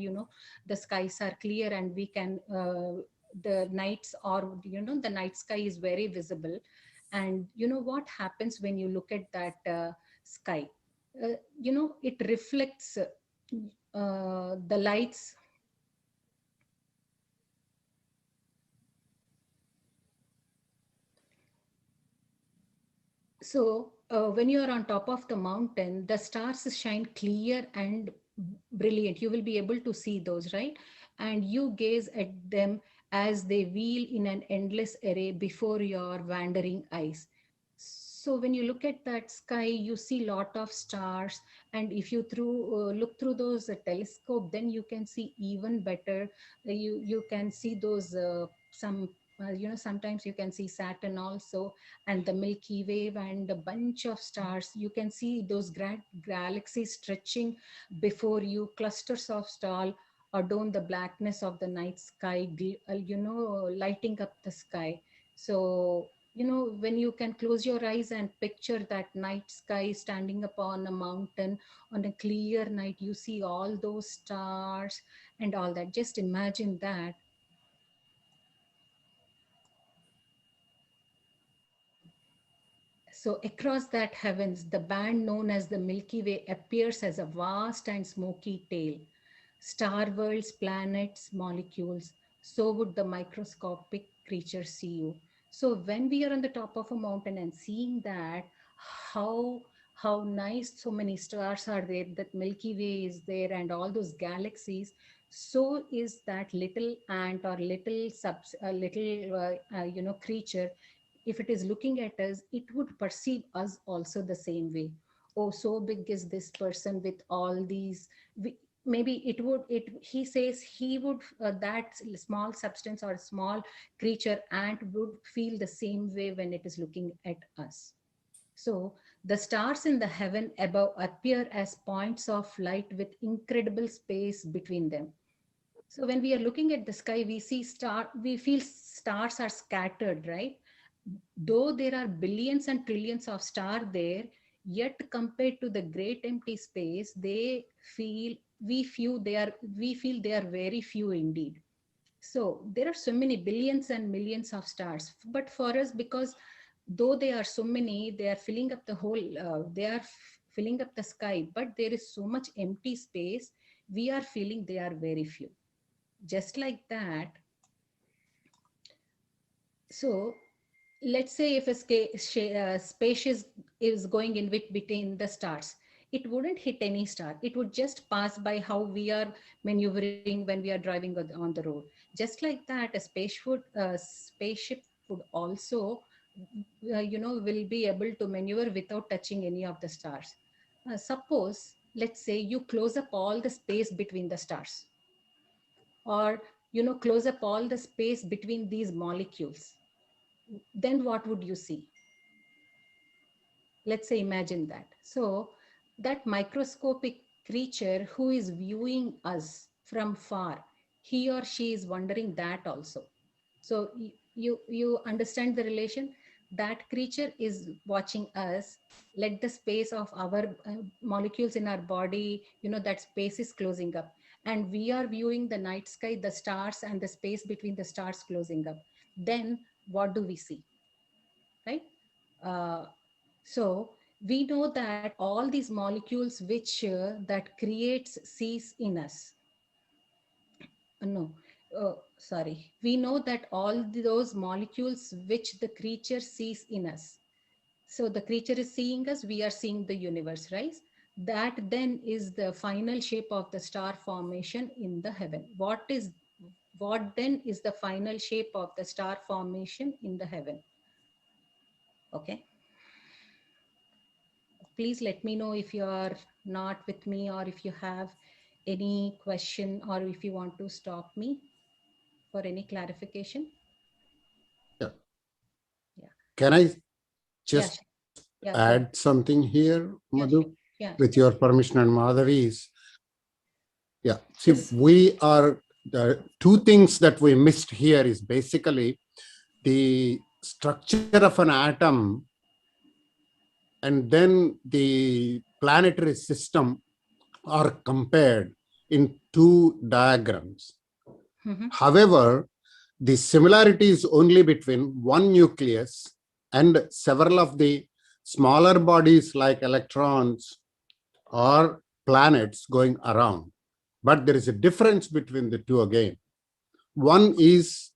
Speaker 14: the skies are clear, and we can the nights, or the night sky is very visible. And what happens when you look at that sky, it reflects the lights. So when you are on top of the mountain, the stars shine clear and brilliant. You will be able to see those, right? And you gaze at them as they wheel in an endless array before your wandering eyes. So when you look at that sky, you see lot of stars, and if you look through those telescope, then you can see even better. You can see those some sometimes you can see Saturn also, and the Milky Way, and a bunch of stars. You can see those galaxies stretching before you, clusters of stars adorn the blackness of the night sky, lighting up the sky. So when you can close your eyes and picture that night sky standing upon a mountain on a clear night, you see all those stars and all that. Just imagine that. So across that heavens, the band known as the Milky Way appears as a vast and smoky tail. Star worlds, planets, molecules, so would the microscopic creature see you. So when we are on the top of a mountain and seeing that, how nice so many stars are there, that Milky Way is there, and all those galaxies, so is that little ant or little creature. If it is looking at us, it would perceive us also the same way. Oh, so big is this person with all these. Maybe he says he would, that small substance or small creature ant would feel the same way when it is looking at us. So the stars in the heaven above appear as points of light with incredible space between them. So when we are looking at the sky, we feel stars are scattered, right? Though there are billions and trillions of stars there, yet compared to the great empty space, we feel they are very few indeed. So there are so many billions and millions of stars, but for us, because though they are so many, they are filling up the whole, filling up the sky, but there is so much empty space, we are feeling they are very few. Just like that. So let's say if a space is going in between the stars, it wouldn't hit any star. It would just pass by how we are maneuvering when we are driving on the road. Just like that, a spaceship would also, will be able to maneuver without touching any of the stars. Suppose, let's say you close up all the space between the stars, or close up all the space between these molecules. Then what would you see? Let's say imagine that. So that microscopic creature who is viewing us from far, he or she is wondering that also. So you understand the relation? That creature is watching us. Let the space of our molecules in our body, that space is closing up, and we are viewing the night sky, the stars, and the space between the stars closing up. Then what do we see? Right? So we know that all these molecules which that creates sees in us. No, we know that all those molecules which the creature sees in us. So the creature is seeing us, we are seeing the universe, right? That then is the final shape of the star formation in the heaven. What then is the final shape of the star formation in the heaven? Okay. Please let me know if you are not with me, or if you have any question, or if you want to stop me for any clarification.
Speaker 15: Yeah.
Speaker 14: Yeah.
Speaker 15: Can I just
Speaker 14: Yeah,
Speaker 15: add something here, Madhu,
Speaker 14: yeah,
Speaker 15: with your permission and Madhavi's? Yeah. See,
Speaker 14: Yes.
Speaker 15: we are the two things that we missed here is basically the structure of an atom and then the planetary system are compared in two diagrams. However, the similarity is only between one nucleus and several of the smaller bodies like electrons or planets going around. But there is a difference between the two again. One is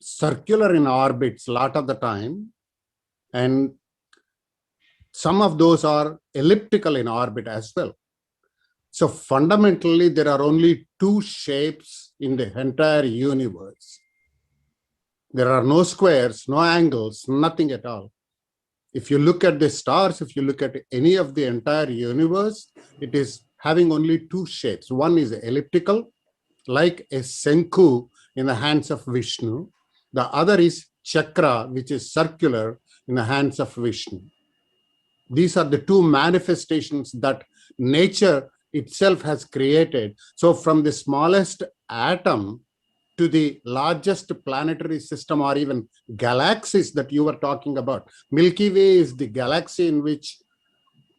Speaker 15: circular in orbits a lot of the time, and some of those are elliptical in orbit as well. So fundamentally, there are only two shapes in the entire universe. There are no squares, no angles, nothing at all. If you look at the stars, if you look at any of the entire universe, it is having only two shapes. One is elliptical, like a Senku in the hands of Vishnu. The other is chakra, which is circular in the hands of Vishnu. These are the two manifestations that nature itself has created. So from the smallest atom to the largest planetary system or even galaxies that you were talking about. Milky Way is the galaxy in which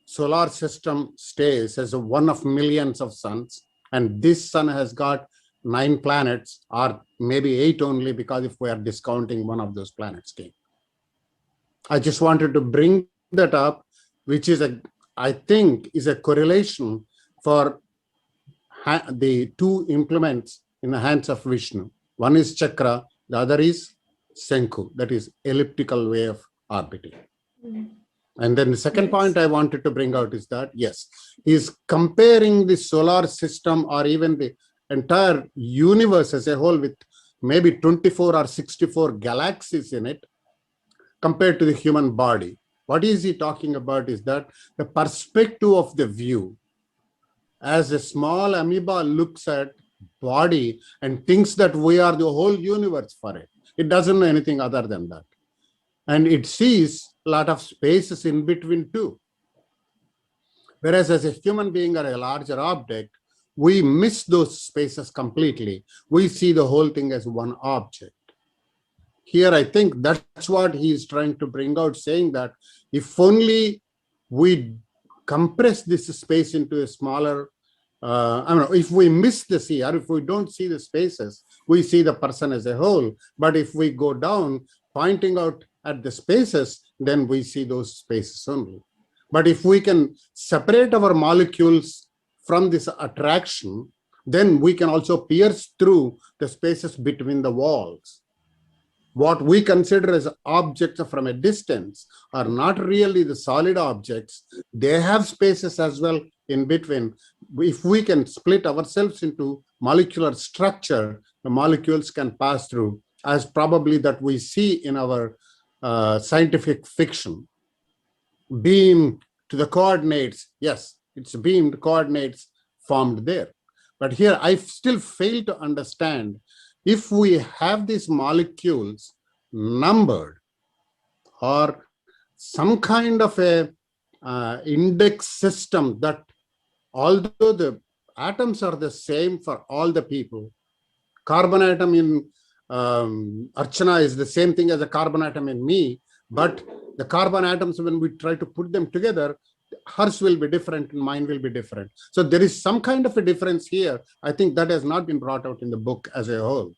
Speaker 15: solar system stays as one of millions of suns. And this sun has got 9 planets, or maybe 8 only, because if we are discounting one of those planets. I just wanted to bring that up, which is I think is a correlation for the two implements in the hands of Vishnu. One is chakra, the other is Senku, that is elliptical way of orbiting. And then the second point I wanted to bring out is that, yes, is comparing the solar system or even the entire universe as a whole with maybe 24 or 64 galaxies in it compared to the human body. What is he talking about is that the perspective of the view, as a small amoeba looks at body and thinks that we are the whole universe for it. It doesn't know anything other than that. And it sees a lot of spaces in between too. Whereas as a human being or a larger object, we miss those spaces completely. We see the whole thing as one object. Here, I think that's what he is trying to bring out, saying that if only we compress this space into a smaller, if we miss the sea, or if we don't see the spaces, we see the person as a whole. But if we go down, pointing out at the spaces, then we see those spaces only. But if we can separate our molecules from this attraction, then we can also pierce through the spaces between the walls. What we consider as objects from a distance are not really the solid objects. They have spaces as well in between. If we can split ourselves into molecular structure, the molecules can pass through, as probably that we see in our scientific fiction. Beam to the coordinates, yes, it's beamed coordinates formed there. But here I still fail to understand, if we have these molecules numbered or some kind of a index system, that although the atoms are the same for all the people, carbon atom in Archana is the same thing as a carbon atom in me, but the carbon atoms, when we try to put them together, hers will be different and mine will be different. So there is some kind of a difference here. I think that has not been brought out in the book as a whole.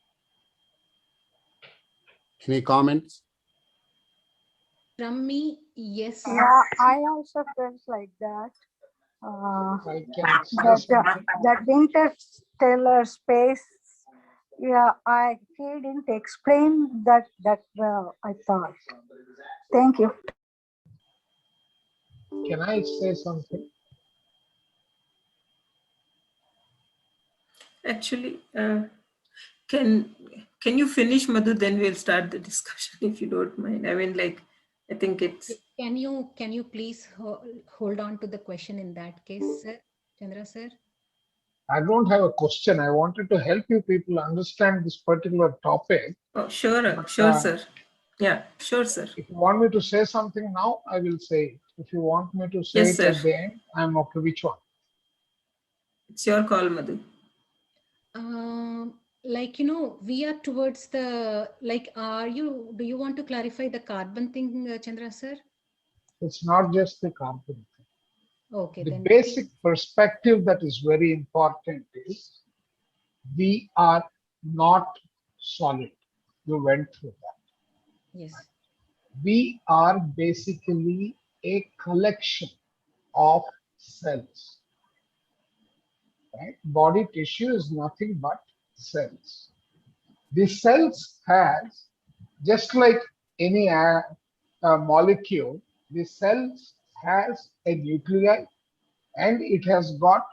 Speaker 15: Any comments?
Speaker 14: From me, yes.
Speaker 9: Yeah, I also felt like that. That interstellar space Yeah, he didn't explain that well, I thought. Thank you.
Speaker 2: Can I say something?
Speaker 1: Actually, can you finish, Madhu? Then we'll start the discussion if you don't mind. I mean, like, I think it's.
Speaker 14: Can you please hold on to the question in that case, sir, Chandra sir?
Speaker 2: I don't have a question. I wanted to help you people understand this particular topic.
Speaker 1: Oh, sure, sure, sir. Yeah, sure, sir.
Speaker 2: If you want me to say something now, I will say it. If you want me to say
Speaker 1: Yes,
Speaker 2: it
Speaker 1: sir.
Speaker 2: at the end, I'm okay. Which one?
Speaker 1: It's your call, Madhu.
Speaker 14: Like, we are towards the, like, do you want to clarify the carbon thing, Chandra sir?
Speaker 2: It's not just the carbon.
Speaker 14: Okay,
Speaker 2: The
Speaker 14: then
Speaker 2: basic perspective that is very important is we are not solid. You went through that.
Speaker 14: yes.
Speaker 2: We are basically a collection of cells. Right? Body tissue is nothing but cells. The cells has, just like any molecule, the cells has a nuclei and it has got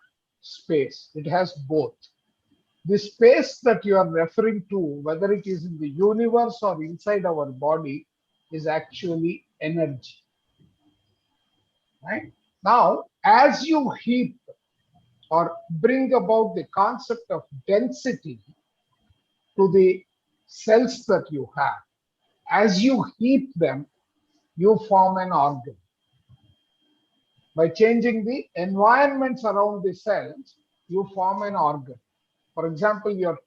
Speaker 2: space. It has both. The space that you are referring to, whether it is in the universe or inside our body, is actually energy. Right? Now, as you heap or bring about the concept of density to the cells that you have, as you heap them, you form an organ. By changing the environments around the cells, you form an organ. For example, your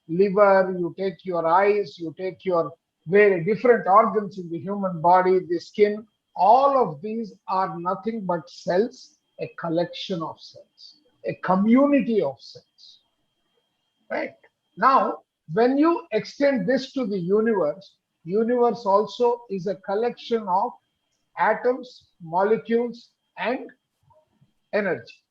Speaker 2: liver, you take your eyes, you take your very different organs in the human body, the skin, all of these are nothing but cells, a collection of cells, a community of cells. Right? Now, when you extend this to the universe also is a collection of atoms, molecules, and energy.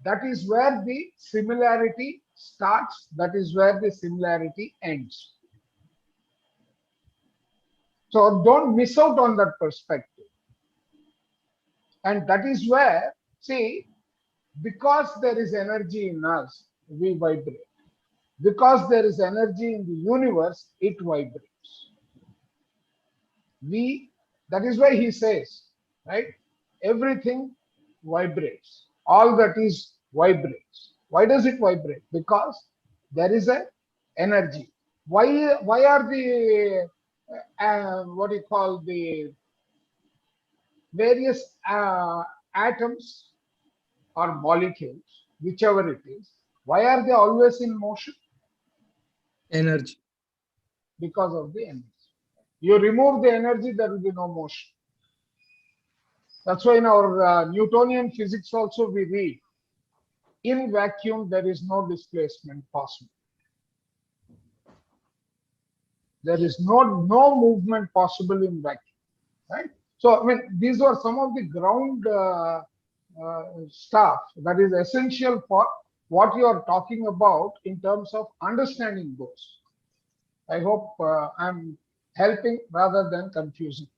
Speaker 2: That is where the similarity starts. That is where the similarity ends. So don't miss out on that perspective. And that is where, see, because there is energy in us, we vibrate. Because there is energy in the universe, it vibrates. That is why he says, right? Everything vibrates. All that is vibrates. Why does it vibrate? Because there is a energy. Why are the what do you call the various atoms or molecules, whichever it is, why are they always in motion?
Speaker 6: Energy.
Speaker 2: Because of the energy. You remove the energy, there will be no motion. That's why in our Newtonian physics also we read, in vacuum there is no displacement possible. There is no movement possible in vacuum, right? So I mean, these are some of the ground stuff that is essential for what you are talking about in terms of understanding those. I hope I'm helping rather than confusing.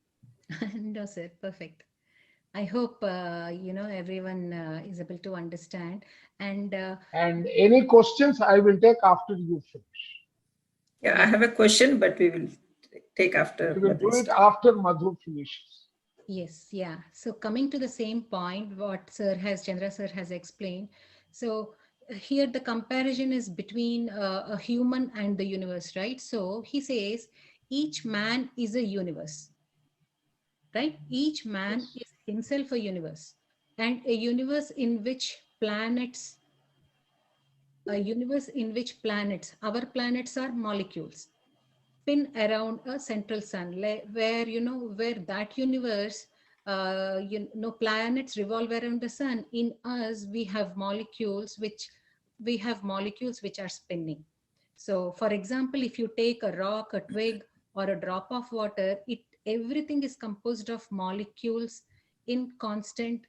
Speaker 14: No, sir, perfect. I hope everyone is able to understand. And
Speaker 2: any questions I will take after you finish.
Speaker 1: Yeah, I have a question, but we will take after.
Speaker 2: We will do it after Madhu finishes.
Speaker 14: Yes, yeah. So coming to the same point, what Chandra sir has explained. So here the comparison is between a human and the universe, right? So he says each man is a universe, right? Each man is himself a universe, and a universe in which planets, our planets are molecules, spin around a central sun, where that universe, planets revolve around the sun. In us, we have molecules which are spinning. So for example, if you take a rock, a twig, or a drop of water, everything is composed of molecules in constant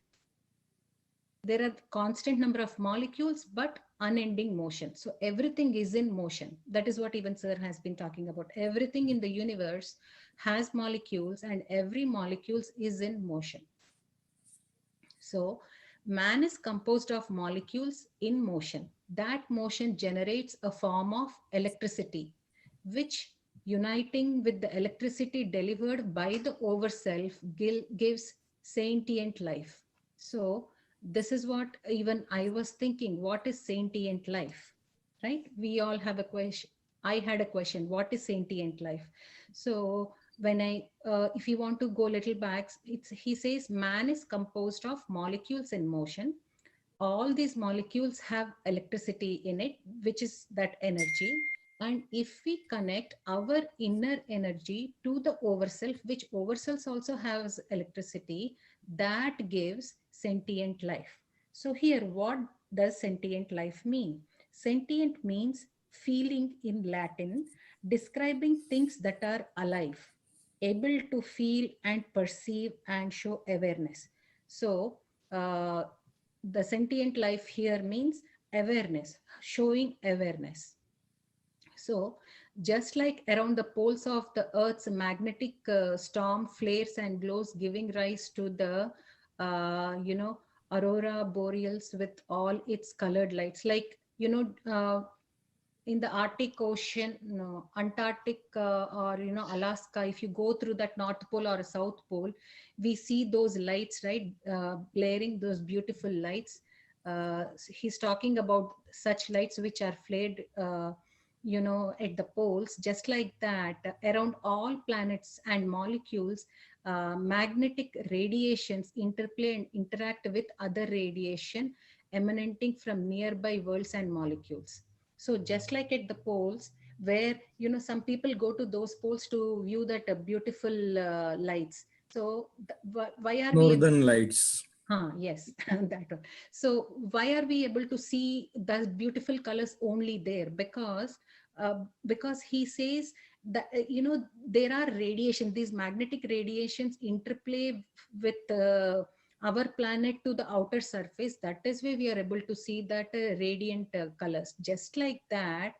Speaker 14: there are constant number of molecules, but unending motion. So everything is in motion. That is what even sir has been talking about. Everything in the universe has molecules, and every molecule is in motion. So man is composed of molecules in motion. That motion generates a form of electricity, which uniting with the electricity delivered by the overself gives sentient life. So this is what even I was thinking, what is sentient life, right? We all have a question. I had a question, what is sentient life? So when if you want to go a little back, he says man is composed of molecules in motion. All these molecules have electricity in it, which is that energy. And if we connect our inner energy to the overself, which overself also has electricity, that gives sentient life. So here, what does sentient life mean? Sentient means feeling in Latin, describing things that are alive, able to feel and perceive and show awareness. So the sentient life here means awareness, showing awareness. So just like around the poles of the Earth's magnetic storm flares and glows, giving rise to the, aurora boreals with all its colored lights, like, in the Arctic Ocean, Antarctic, or Alaska, if you go through that North Pole or South Pole, we see those lights, right, blaring, those beautiful lights. He's talking about such lights which are flared, at the poles. Just like that, around all planets and molecules, magnetic radiations interplay and interact with other radiation emanating from nearby worlds and molecules. So just like at the poles, where some people go to those poles to view that beautiful lights. So why are
Speaker 6: Northern Lights.
Speaker 14: Yes, that one. So why are we able to see the beautiful colors only there? Because he says that there are radiation, these magnetic radiations interplay with our planet to the outer surface. That is why we are able to see that radiant colors. Just like that,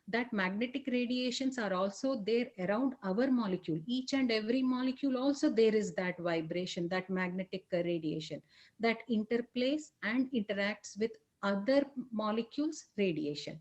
Speaker 14: that magnetic radiations are also there around our molecule. Each and every molecule also there is that vibration, that magnetic radiation that interplays and interacts with other molecules radiation,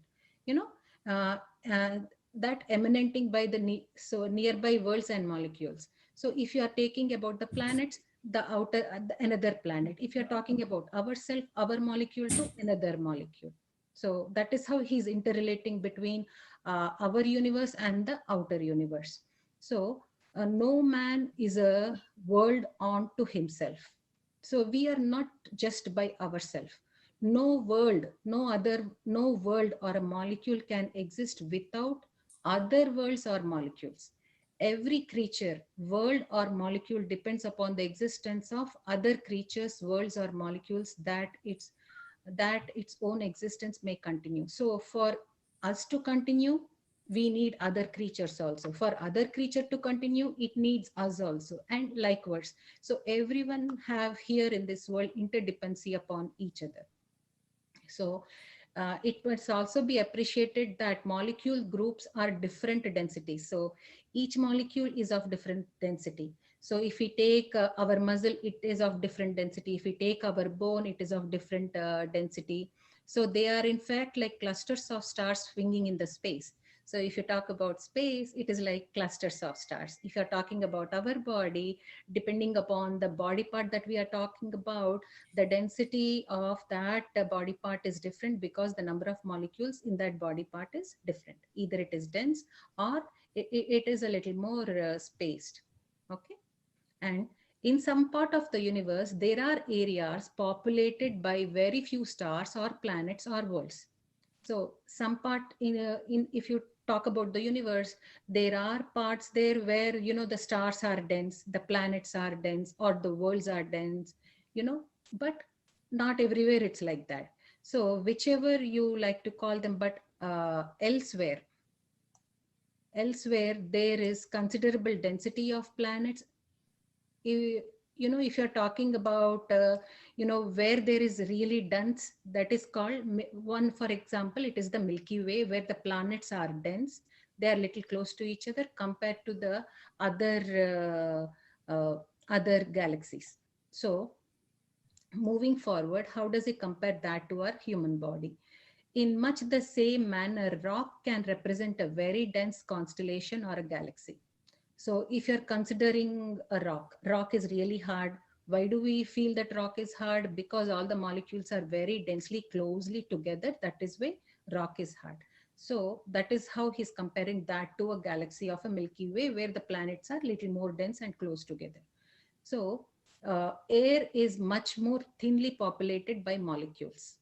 Speaker 14: that emanating by the nearby worlds and molecules. So if you are taking about the planets, the outer another planet. If you're talking about ourself, our molecule to another molecule. So that is how he's interrelating between our universe and the outer universe. So no man is a world unto himself. So we are not just by ourselves. No world or a molecule can exist without other worlds or molecules. Every creature, world or molecule depends upon the existence of other creatures, worlds or molecules that its own existence may continue. So for us to continue, we need other creatures also. For other creature to continue, it needs us also, and likewise. So everyone have here in this world interdependency upon each other. So it must also be appreciated that molecule groups are different densities. So each molecule is of different density. So if we take our muscle, it is of different density. If we take our bone, it is of different density. So they are in fact like clusters of stars swinging in the space. So if you talk about space, it is like clusters of stars. If you're talking about our body, depending upon the body part that we are talking about, the density of that body part is different because the number of molecules in that body part is different. Either it is dense or it is a little more spaced. Okay. And in some part of the universe, there are areas populated by very few stars or planets or worlds. So some part in if you talk about the universe, there are parts there where the stars are dense, the planets are dense, or the worlds are dense, but not everywhere it's like that. So whichever you like to call them, but elsewhere there is considerable density of planets. you know, if you're talking about, you know, where there is really dense, that is called one, for example, it is the Milky Way, where the planets are dense. They are little close to each other compared to the other galaxies. So moving forward, how does it compare that to our human body? In much the same manner, rock can represent a very dense constellation or a galaxy. So if you're considering a rock is really hard. Why do we feel that rock is hard? Because all the molecules are very densely, closely together. That is why rock is hard. So that is how he's comparing that to a galaxy of a Milky Way, where the planets are little more dense and close together. So air is much more thinly populated by molecules.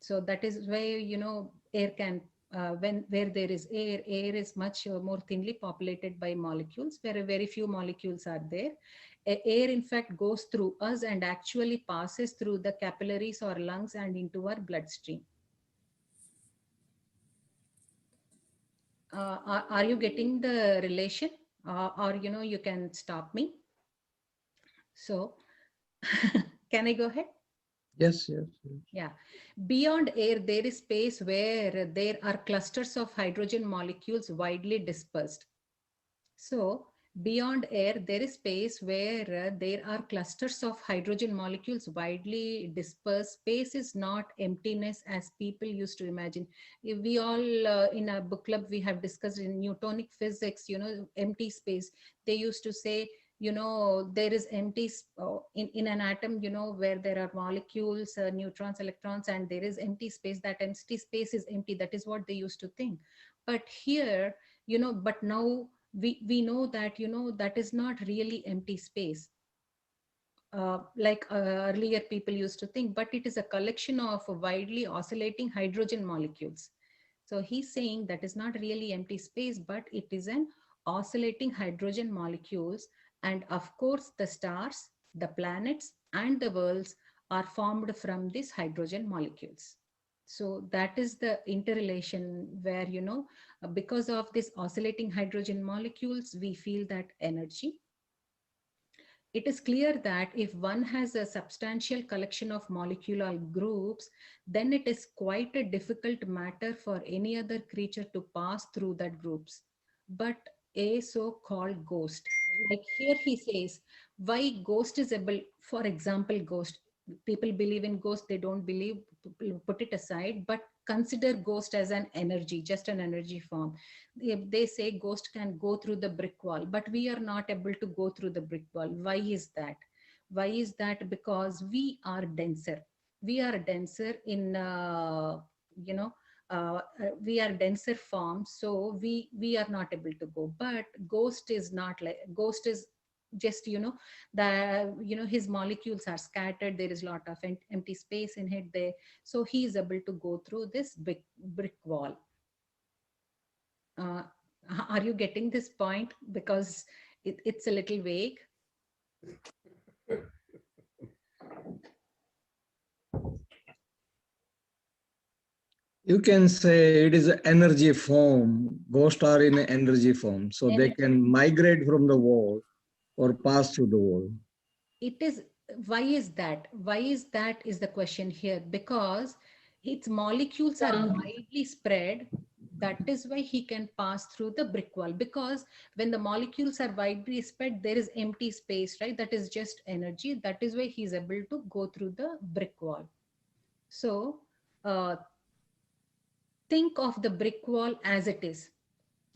Speaker 14: So that is why, you know, air can where there is air is much more thinly populated by molecules, where very few molecules are there. Air in fact goes through us and actually passes through the capillaries or lungs and into our bloodstream. Are you getting the relation, or you know, you can stop me? So can I go ahead?
Speaker 6: Yes, yes, yes.
Speaker 14: Yeah. Beyond air, there is space where there are clusters of hydrogen molecules widely dispersed. So beyond air, there is space where there are clusters of hydrogen molecules widely dispersed. Space is not emptiness as people used to imagine. If we all in a book club, we have discussed in Newtonic physics, you know, empty space. They used to say, you know, there is empty in an atom, you know, where there are molecules, neutrons, electrons, and there is empty space. That empty space is empty. That is what they used to think. But here, you know, but now we know that, you know, that is not really empty space, like earlier people used to think, but it is a collection of widely oscillating hydrogen molecules. So he's saying that is not really empty space, but it is an oscillating hydrogen molecules. And of course, the stars, the planets, and the worlds are formed from these hydrogen molecules. So that is the interrelation where, you know, because of this oscillating hydrogen molecules, we feel that energy. It is clear that if one has a substantial collection of molecular groups, then it is quite a difficult matter for any other creature to pass through that groups. But a so-called ghost, like here he says, why ghost is able, for example, ghost, people believe in ghost, they don't believe, put it aside, but consider ghost as an energy, just an energy form. If they say ghost can go through the brick wall, but we are not able to go through the brick wall. Why is that? Why is that? Because we are denser. We are denser in, you know, we are denser form, so we are not able to go. But ghost is not like, ghost is just, you know, the, you know, his molecules are scattered, there is a lot of empty space in it there, so he is able to go through this brick wall. Are you getting this point? Because it's a little vague.
Speaker 6: You can say it is an energy form. Ghosts are in an energy form, so they can migrate from the wall or pass through the wall.
Speaker 14: It is, why is that? Why is that is the question here? Because its molecules are widely spread. That is why he can pass through the brick wall. Because when the molecules are widely spread, there is empty space, right? That is just energy. That is why he's able to go through the brick wall. So think of the brick wall as it is.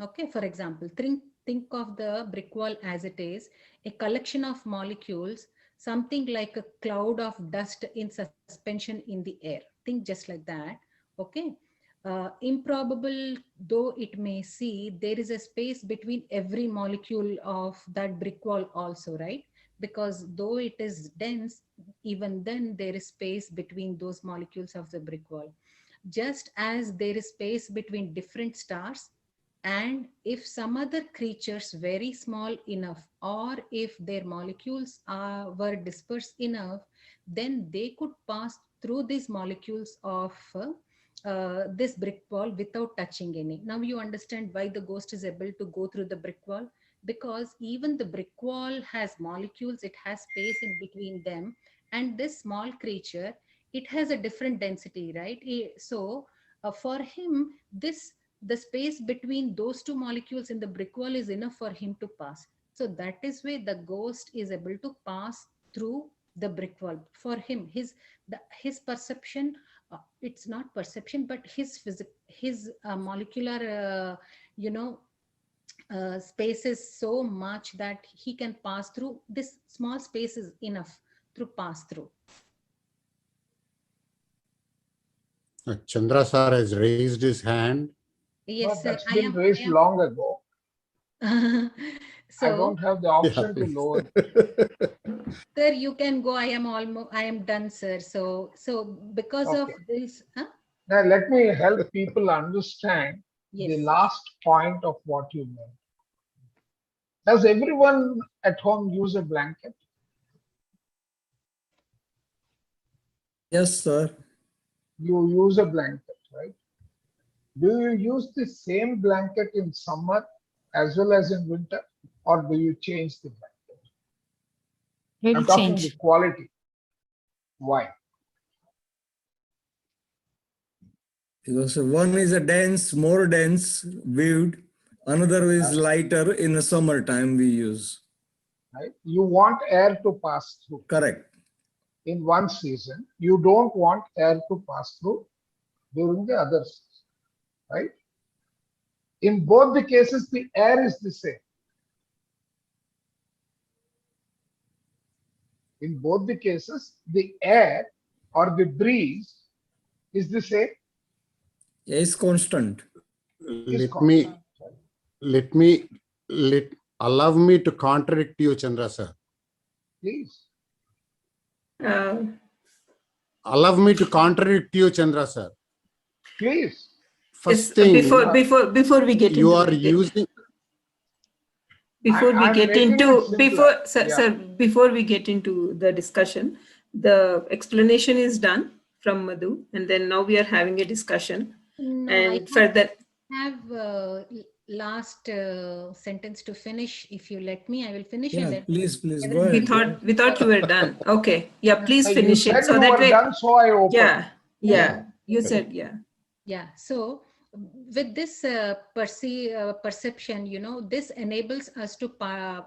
Speaker 14: Okay, for example, think of the brick wall as it is, a collection of molecules, something like a cloud of dust in suspension in the air. Think just like that. Okay. Improbable though it may seem, there is a space between every molecule of that brick wall also, right? Because though it is dense, even then there is space between those molecules of the brick wall. Just as there is space between different stars, and if some other creatures very small enough, or if their molecules were dispersed enough, then they could pass through these molecules of this brick wall without touching any. Now you understand why the ghost is able to go through the brick wall, because even the brick wall has molecules, it has space in between them, and this small creature, it has a different density, right? So for him, the space between those two molecules in the brick wall is enough for him to pass. So that is why the ghost is able to pass through the brick wall. For him, his perception, it's not perception, but his molecular space is so much that he can pass through. This small space is enough to pass through.
Speaker 15: Chandra sir has raised his hand.
Speaker 14: Yes, sir.
Speaker 2: That's been raised long ago.
Speaker 14: So
Speaker 2: I don't have the option to lower.
Speaker 14: Sir, you can go. I am done, sir. So because of this,
Speaker 2: Now let me help people understand
Speaker 14: Yes.
Speaker 2: the last point of what you meant. Does everyone at home use a blanket?
Speaker 6: Yes, sir.
Speaker 2: You use a blanket, right? Do you use the same blanket in summer as well as in winter, or do you change the blanket?
Speaker 5: Will
Speaker 2: I'm talking
Speaker 5: change.
Speaker 2: the quality. Why?
Speaker 6: Because one is a dense, more dense weaved, another is lighter in the summertime we use.
Speaker 2: Right? You want air to pass through.
Speaker 6: Correct.
Speaker 2: In one season, you don't want air to pass through during the other season, right? In both the cases, the air is the same. In both the cases, the air or the breeze is the same.
Speaker 6: It's constant.
Speaker 15: Allow me to contradict you, Chandra sir.
Speaker 2: Please.
Speaker 15: Allow me to contradict you, Chandra sir.
Speaker 2: Please.
Speaker 15: First thing,
Speaker 1: before we get
Speaker 15: you
Speaker 1: into
Speaker 15: are
Speaker 1: it,
Speaker 15: using.
Speaker 1: before we
Speaker 2: I'm
Speaker 1: get
Speaker 2: making
Speaker 1: into
Speaker 2: it simpler.
Speaker 1: sir, before we get into the discussion, the explanation is done from Madhu, and then now we are having a discussion.
Speaker 14: No,
Speaker 1: And further,
Speaker 14: have last sentence to finish. If you let me, I will finish.
Speaker 6: Yeah,
Speaker 14: and then
Speaker 6: please, go ahead.
Speaker 1: we thought you were done. Okay, yeah, please
Speaker 2: You
Speaker 1: finish
Speaker 2: said
Speaker 1: it. So
Speaker 2: you
Speaker 1: that
Speaker 2: were
Speaker 1: way,
Speaker 2: done, so I opened.
Speaker 1: yeah, you said, yeah.
Speaker 14: Yeah. So with this perception, this enables us to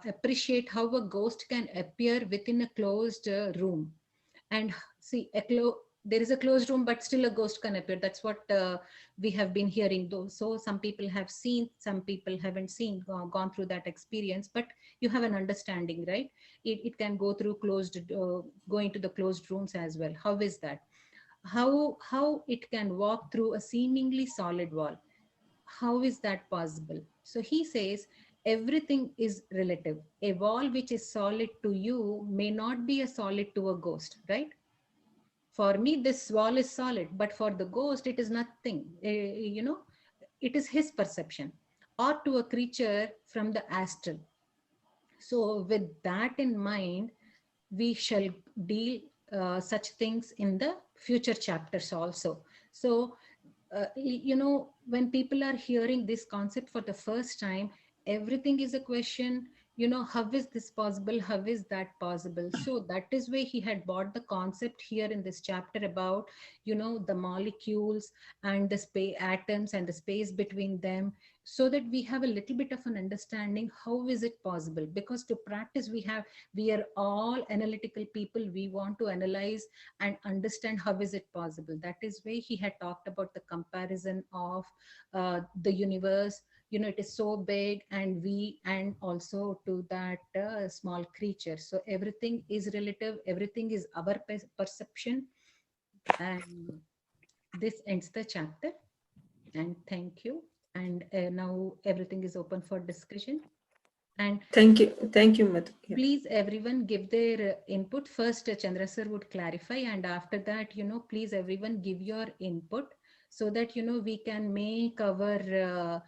Speaker 14: appreciate how a ghost can appear within a closed room. And see, there is a closed room, but still a ghost can appear. That's what we have been hearing, though. So some people have seen, some people haven't seen, gone through that experience, but you have an understanding, right? It can go through go into the closed rooms as well. How is that? How it can walk through a seemingly solid wall. How is that possible? So he says, everything is relative. A wall which is solid to you may not be a solid to a ghost, right? For me, this wall is solid, but for the ghost, it is nothing. It is his perception, or to a creature from the astral. So with that in mind, we shall deal such things in the future chapters also. So, when people are hearing this concept for the first time, everything is a question, how is this possible? How is that possible? So that is why he had brought the concept here in this chapter about, the molecules and the atoms and the space between them, so that we have a little bit of an understanding, how is it possible? Because to practice, we are all analytical people. We want to analyze and understand how is it possible. That is why he had talked about the comparison of the universe. It is so big, and also to that small creature. So everything is relative, everything is our perception. And this ends the chapter, and thank you. And now everything is open for discussion. And
Speaker 1: thank you, Madhu. Yeah.
Speaker 14: Please, everyone, give their input. First, Chandra sir would clarify, and after that, please, everyone, give your input, so that we can make our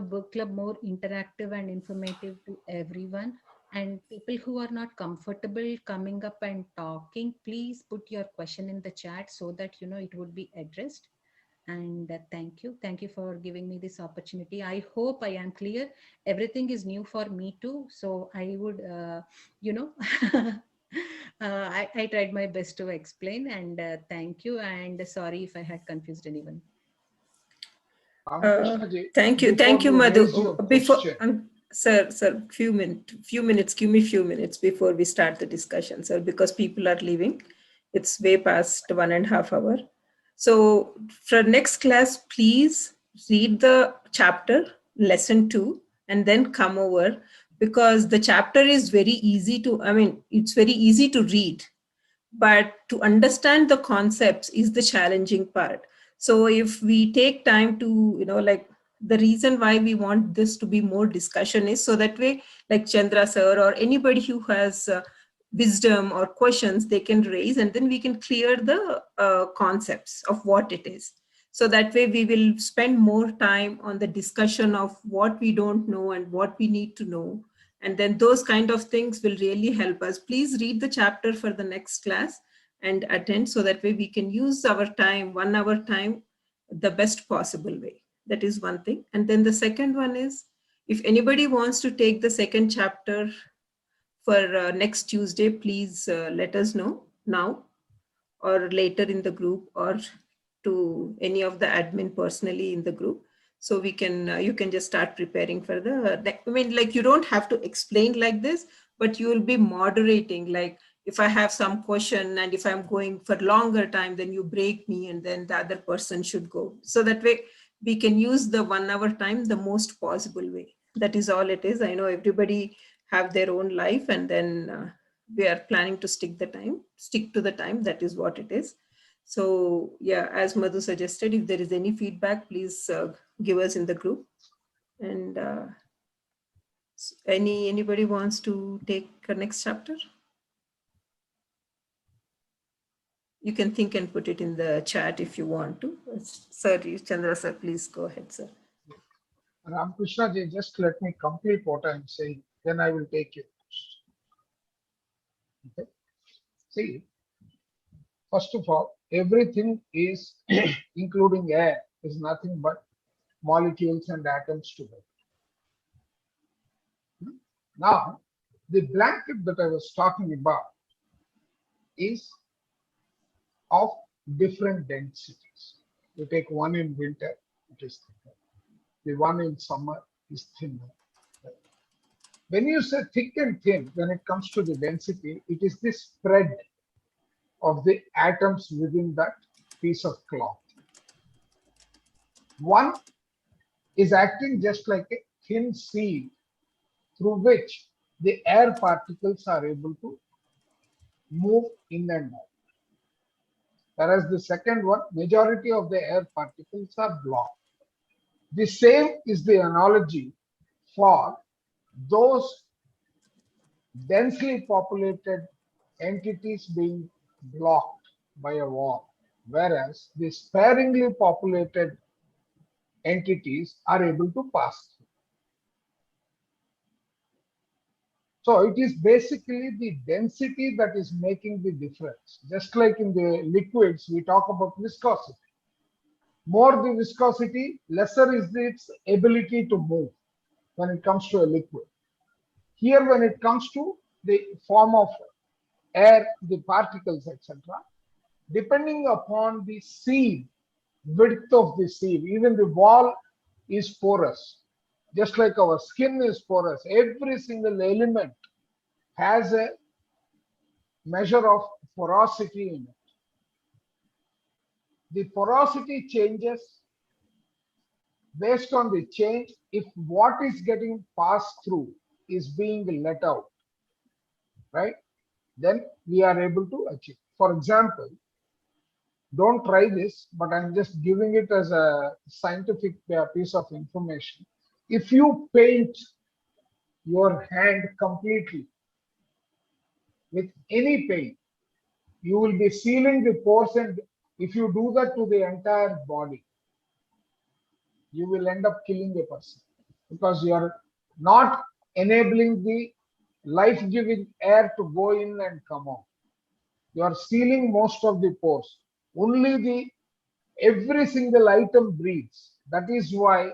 Speaker 14: book club more interactive and informative to everyone. And people who are not comfortable coming up and talking, please put your question in the chat, so that it would be addressed. And thank you for giving me this opportunity. I hope I am clear. Everything is new for me too, so I would I tried my best to explain, and thank you, and sorry if I had confused anyone.
Speaker 1: Thank you,
Speaker 2: before you
Speaker 1: Madhu.
Speaker 2: raise your
Speaker 1: Before,
Speaker 2: question,
Speaker 1: sir, few minutes. Give me few minutes before we start the discussion, sir, because people are leaving. It's way past 1.5 hours. So for next class, please read the chapter, lesson 2, and then come over, because the chapter is very easy to, it's very easy to read, but to understand the concepts is the challenging part. So if we take time to, like, the reason why we want this to be more discussion is so that way, like Chandra sir or anybody who has wisdom or questions, they can raise, and then we can clear the concepts of what it is. So that way we will spend more time on the discussion of what we don't know and what we need to know. And then those kind of things will really help us. Please read the chapter for the next class and attend, so that way we can use our time, 1 hour time, the best possible way. That is one thing. And then the second one is, if anybody wants to take the second chapter for next Tuesday, please let us know now or later in the group, or to any of the admin personally in the group. So we can, you can just start preparing for like you don't have to explain like this, but you will be moderating. Like if I have some question and if I'm going for longer time, then you break me and then the other person should go. So that way we can use the 1 hour time the most possible way. That is all it is. I know everybody have their own life, and then we are planning to stick to the time. That is what it is. So yeah, as Madhu suggested, if there is any feedback, please give us in the group. And anybody wants to take a next chapter? You can think and put it in the chat if you want to. Sir, Chandra sir, please go ahead, sir.
Speaker 2: Ramakrishna ji, just let me complete what I'm saying, then I will take it. Okay. See, first of all, everything is, including air, is nothing but molecules and atoms together. Now, the blanket that I was talking about is of different densities. You take one in winter, it is thicker. The one in summer is thinner. When you say thick and thin, when it comes to the density, it is the spread of the atoms within that piece of cloth. One is acting just like a thin seal through which the air particles are able to move in and out. Whereas the second one, majority of the air particles are blocked. The same is the analogy for those densely populated entities being blocked by a wall, whereas the sparingly populated entities are able to pass through. So it is basically the density that is making the difference. Just like in the liquids, we talk about viscosity. More the viscosity, lesser is its ability to move when it comes to a liquid. Here, when it comes to the form of air, the particles, etc., depending upon the sieve, width of the sieve, even the wall is porous. Just like our skin is porous, every single element has a measure of porosity in it. The porosity changes based on the change if what is getting passed through is being let out, right? Then we are able to achieve. For example, don't try this, but I'm just giving it as a scientific piece of information. If you paint your hand completely with any paint, you will be sealing the pores, and if you do that to the entire body, you will end up killing a person, because you are not enabling the life-giving air to go in and come out. You are sealing most of the pores. Only the Every single item breathes. That is why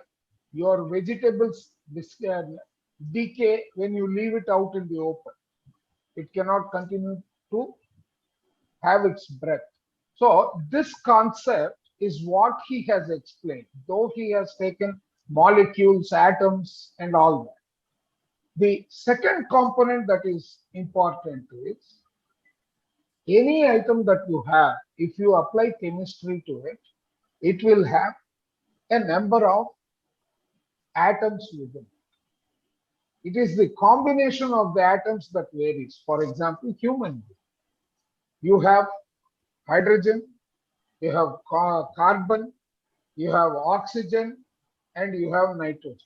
Speaker 2: your vegetables decay when you leave it out in the open. It cannot continue to have its breath. So this concept is what he has explained, though he has taken molecules, atoms, and all that. The second component that is important is any item that you have, if you apply chemistry to it, it will have a number of atoms within it. It is the combination of the atoms that varies. For example, human being. You have hydrogen, you have carbon, you have oxygen, and you have nitrogen.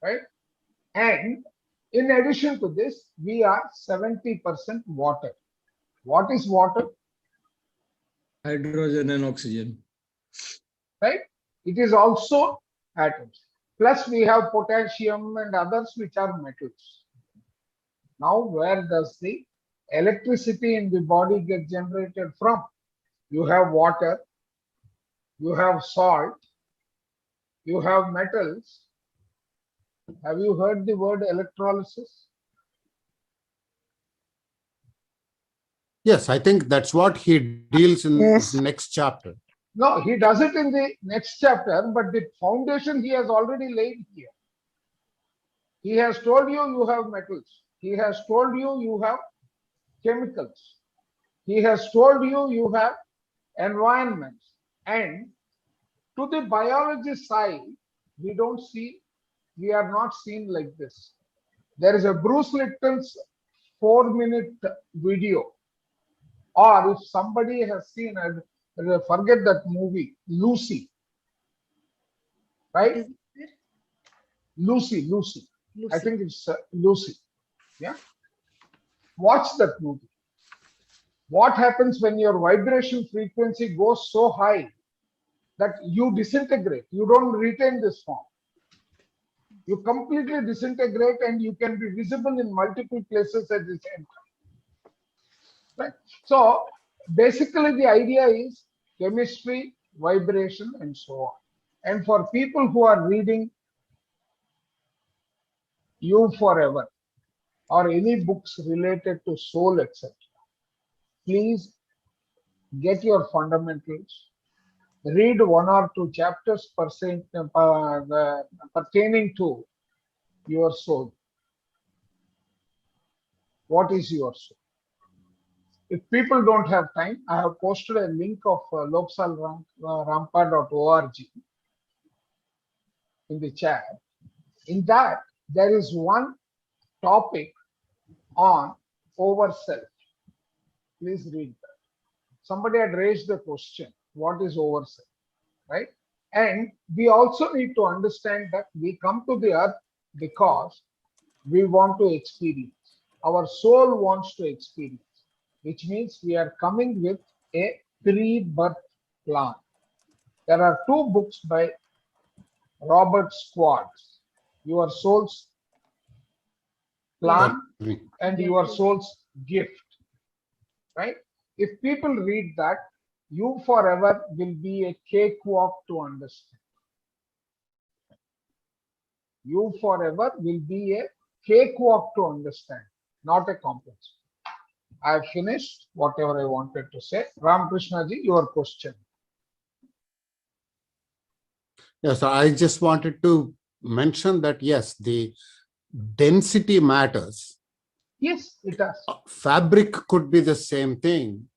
Speaker 2: Right? And in addition to this, we are 70% water. What is water?
Speaker 6: Hydrogen and oxygen.
Speaker 2: Right? It is also atoms. Plus we have potassium and others which are metals. Now where does the electricity in the body get generated from? You have water, you have salt, you have metals. Have you heard the word electrolysis?
Speaker 15: Yes, I think that's what he deals in
Speaker 9: Yes.
Speaker 15: the next chapter.
Speaker 2: No, he does it in the next chapter, but the foundation he has already laid here. He has told you have metals. He has told you have chemicals. He has told you have environments. And to the biology side, we are not seen like this. There is a Bruce Lipton's 4-minute video, or if somebody has seen it, forget that movie, Lucy, right? Lucy. I think it's Lucy. Yeah. Watch that movie. What happens when your vibration frequency goes so high that you disintegrate? You don't retain this form. You completely disintegrate and you can be visible in multiple places at the same time. Right? So basically the idea is chemistry, vibration, and so on. And for people who are reading You Forever or any books related to soul, etc., please get your fundamentals, read 1 or 2 chapters pertaining to your soul. What is your soul? If people don't have time, I have posted a link of loksalrampa.org in the chat. In that, there is one topic on overself. Please read that. Somebody had raised the question, what is overself, right? And we also need to understand that we come to the earth because we want to experience. Our soul wants to experience, which means we are coming with a pre-birth plan. There are 2 books by Robert Schwartz, Your Soul's Plan and Your Soul's Gift, right? If people read that, You Forever will be a cakewalk to understand. You Forever will be a cakewalk to understand, not a complex. I have finished whatever I wanted to say. Ramakrishna ji, your question.
Speaker 15: Yes, I just wanted to mention that, yes, the density matters.
Speaker 2: Yes, it does.
Speaker 15: Fabric could be the same thing,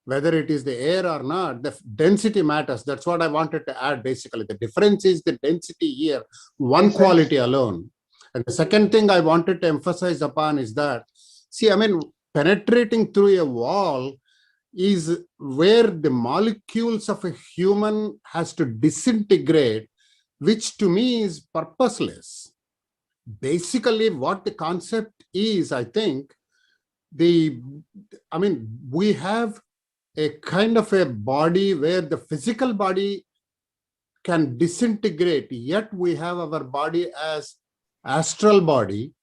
Speaker 15: whether it is the air or not, the density matters. That's what I wanted to add, basically. The difference is the density here, one quality alone. And the second thing I wanted to emphasize upon is that, see, I mean, penetrating through a wall is where the molecules of a human has to disintegrate, which to me is purposeless. Basically, what the concept is, I think, we have a kind of a body where the physical body can disintegrate, yet we have our body as astral body.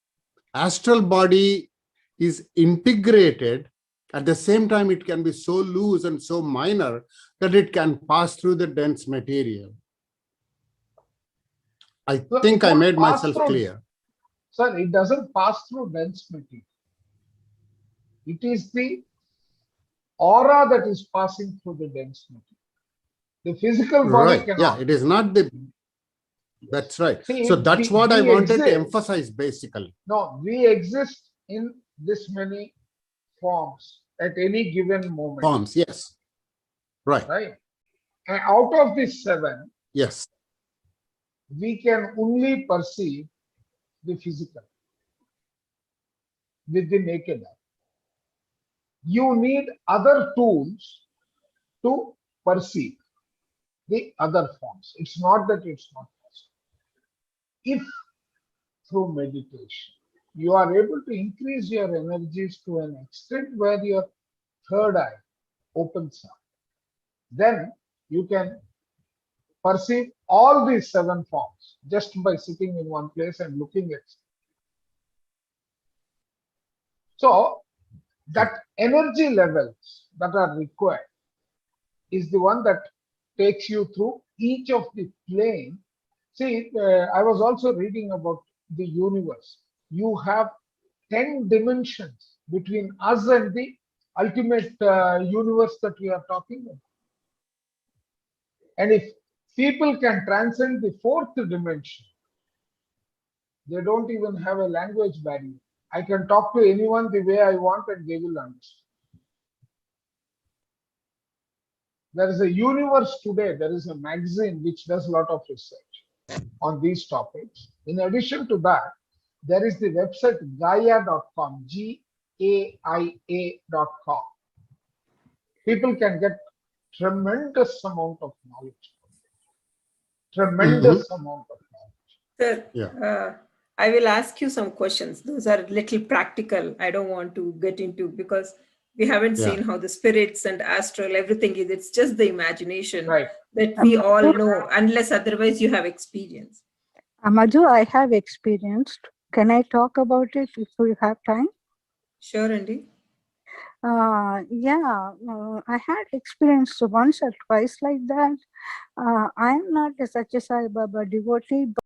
Speaker 15: Astral body is integrated At the same time, it can be so loose and so minor that it can pass through the dense material. I think I made myself clear.
Speaker 2: Sir, it doesn't pass through dense material. It is the aura that is passing through the dense material. The physical body
Speaker 15: Right.
Speaker 2: cannot.
Speaker 15: Yeah, it is not the. That's right.
Speaker 2: See,
Speaker 15: So that's what I
Speaker 2: we
Speaker 15: wanted to
Speaker 2: exist.
Speaker 15: emphasize basically.
Speaker 2: No, we exist in this many forms at any given moment.
Speaker 15: Forms, yes. Right.
Speaker 2: Right. And out of these 7,
Speaker 15: Yes.
Speaker 2: we can only perceive the physical with the naked eye. You need other tools to perceive the other forms. It's not that it's not possible. If through meditation you are able to increase your energies to an extent where your third eye opens up, then you can perceive all these 7 forms just by sitting in one place and looking at it. So that energy levels that are required is the one that takes you through each of the plane. See, I was also reading about the universe. You have 10 dimensions between us and the ultimate universe that we are talking about. And if people can transcend the 4th dimension, they don't even have a language barrier. I can talk to anyone the way I want and they will understand. There is a universe today, there is a magazine which does a lot of research on these topics. In addition to that, there is the website Gaia.com, Gaia.com. People can get tremendous amount of knowledge. Tremendous amount of knowledge.
Speaker 1: Sir,
Speaker 15: Yeah.
Speaker 1: I will ask you some questions. Those are little practical. I don't want to get into because we haven't
Speaker 15: Yeah.
Speaker 1: seen how the spirits and astral, everything is. It's just the imagination
Speaker 2: Right.
Speaker 1: that we all know, unless otherwise you have experience.
Speaker 9: Madhu, I have experienced. Can I talk about it if you have time?
Speaker 1: Sure, Andy.
Speaker 9: I had experienced once or twice like that. I am not a Satya Sai Baba devotee,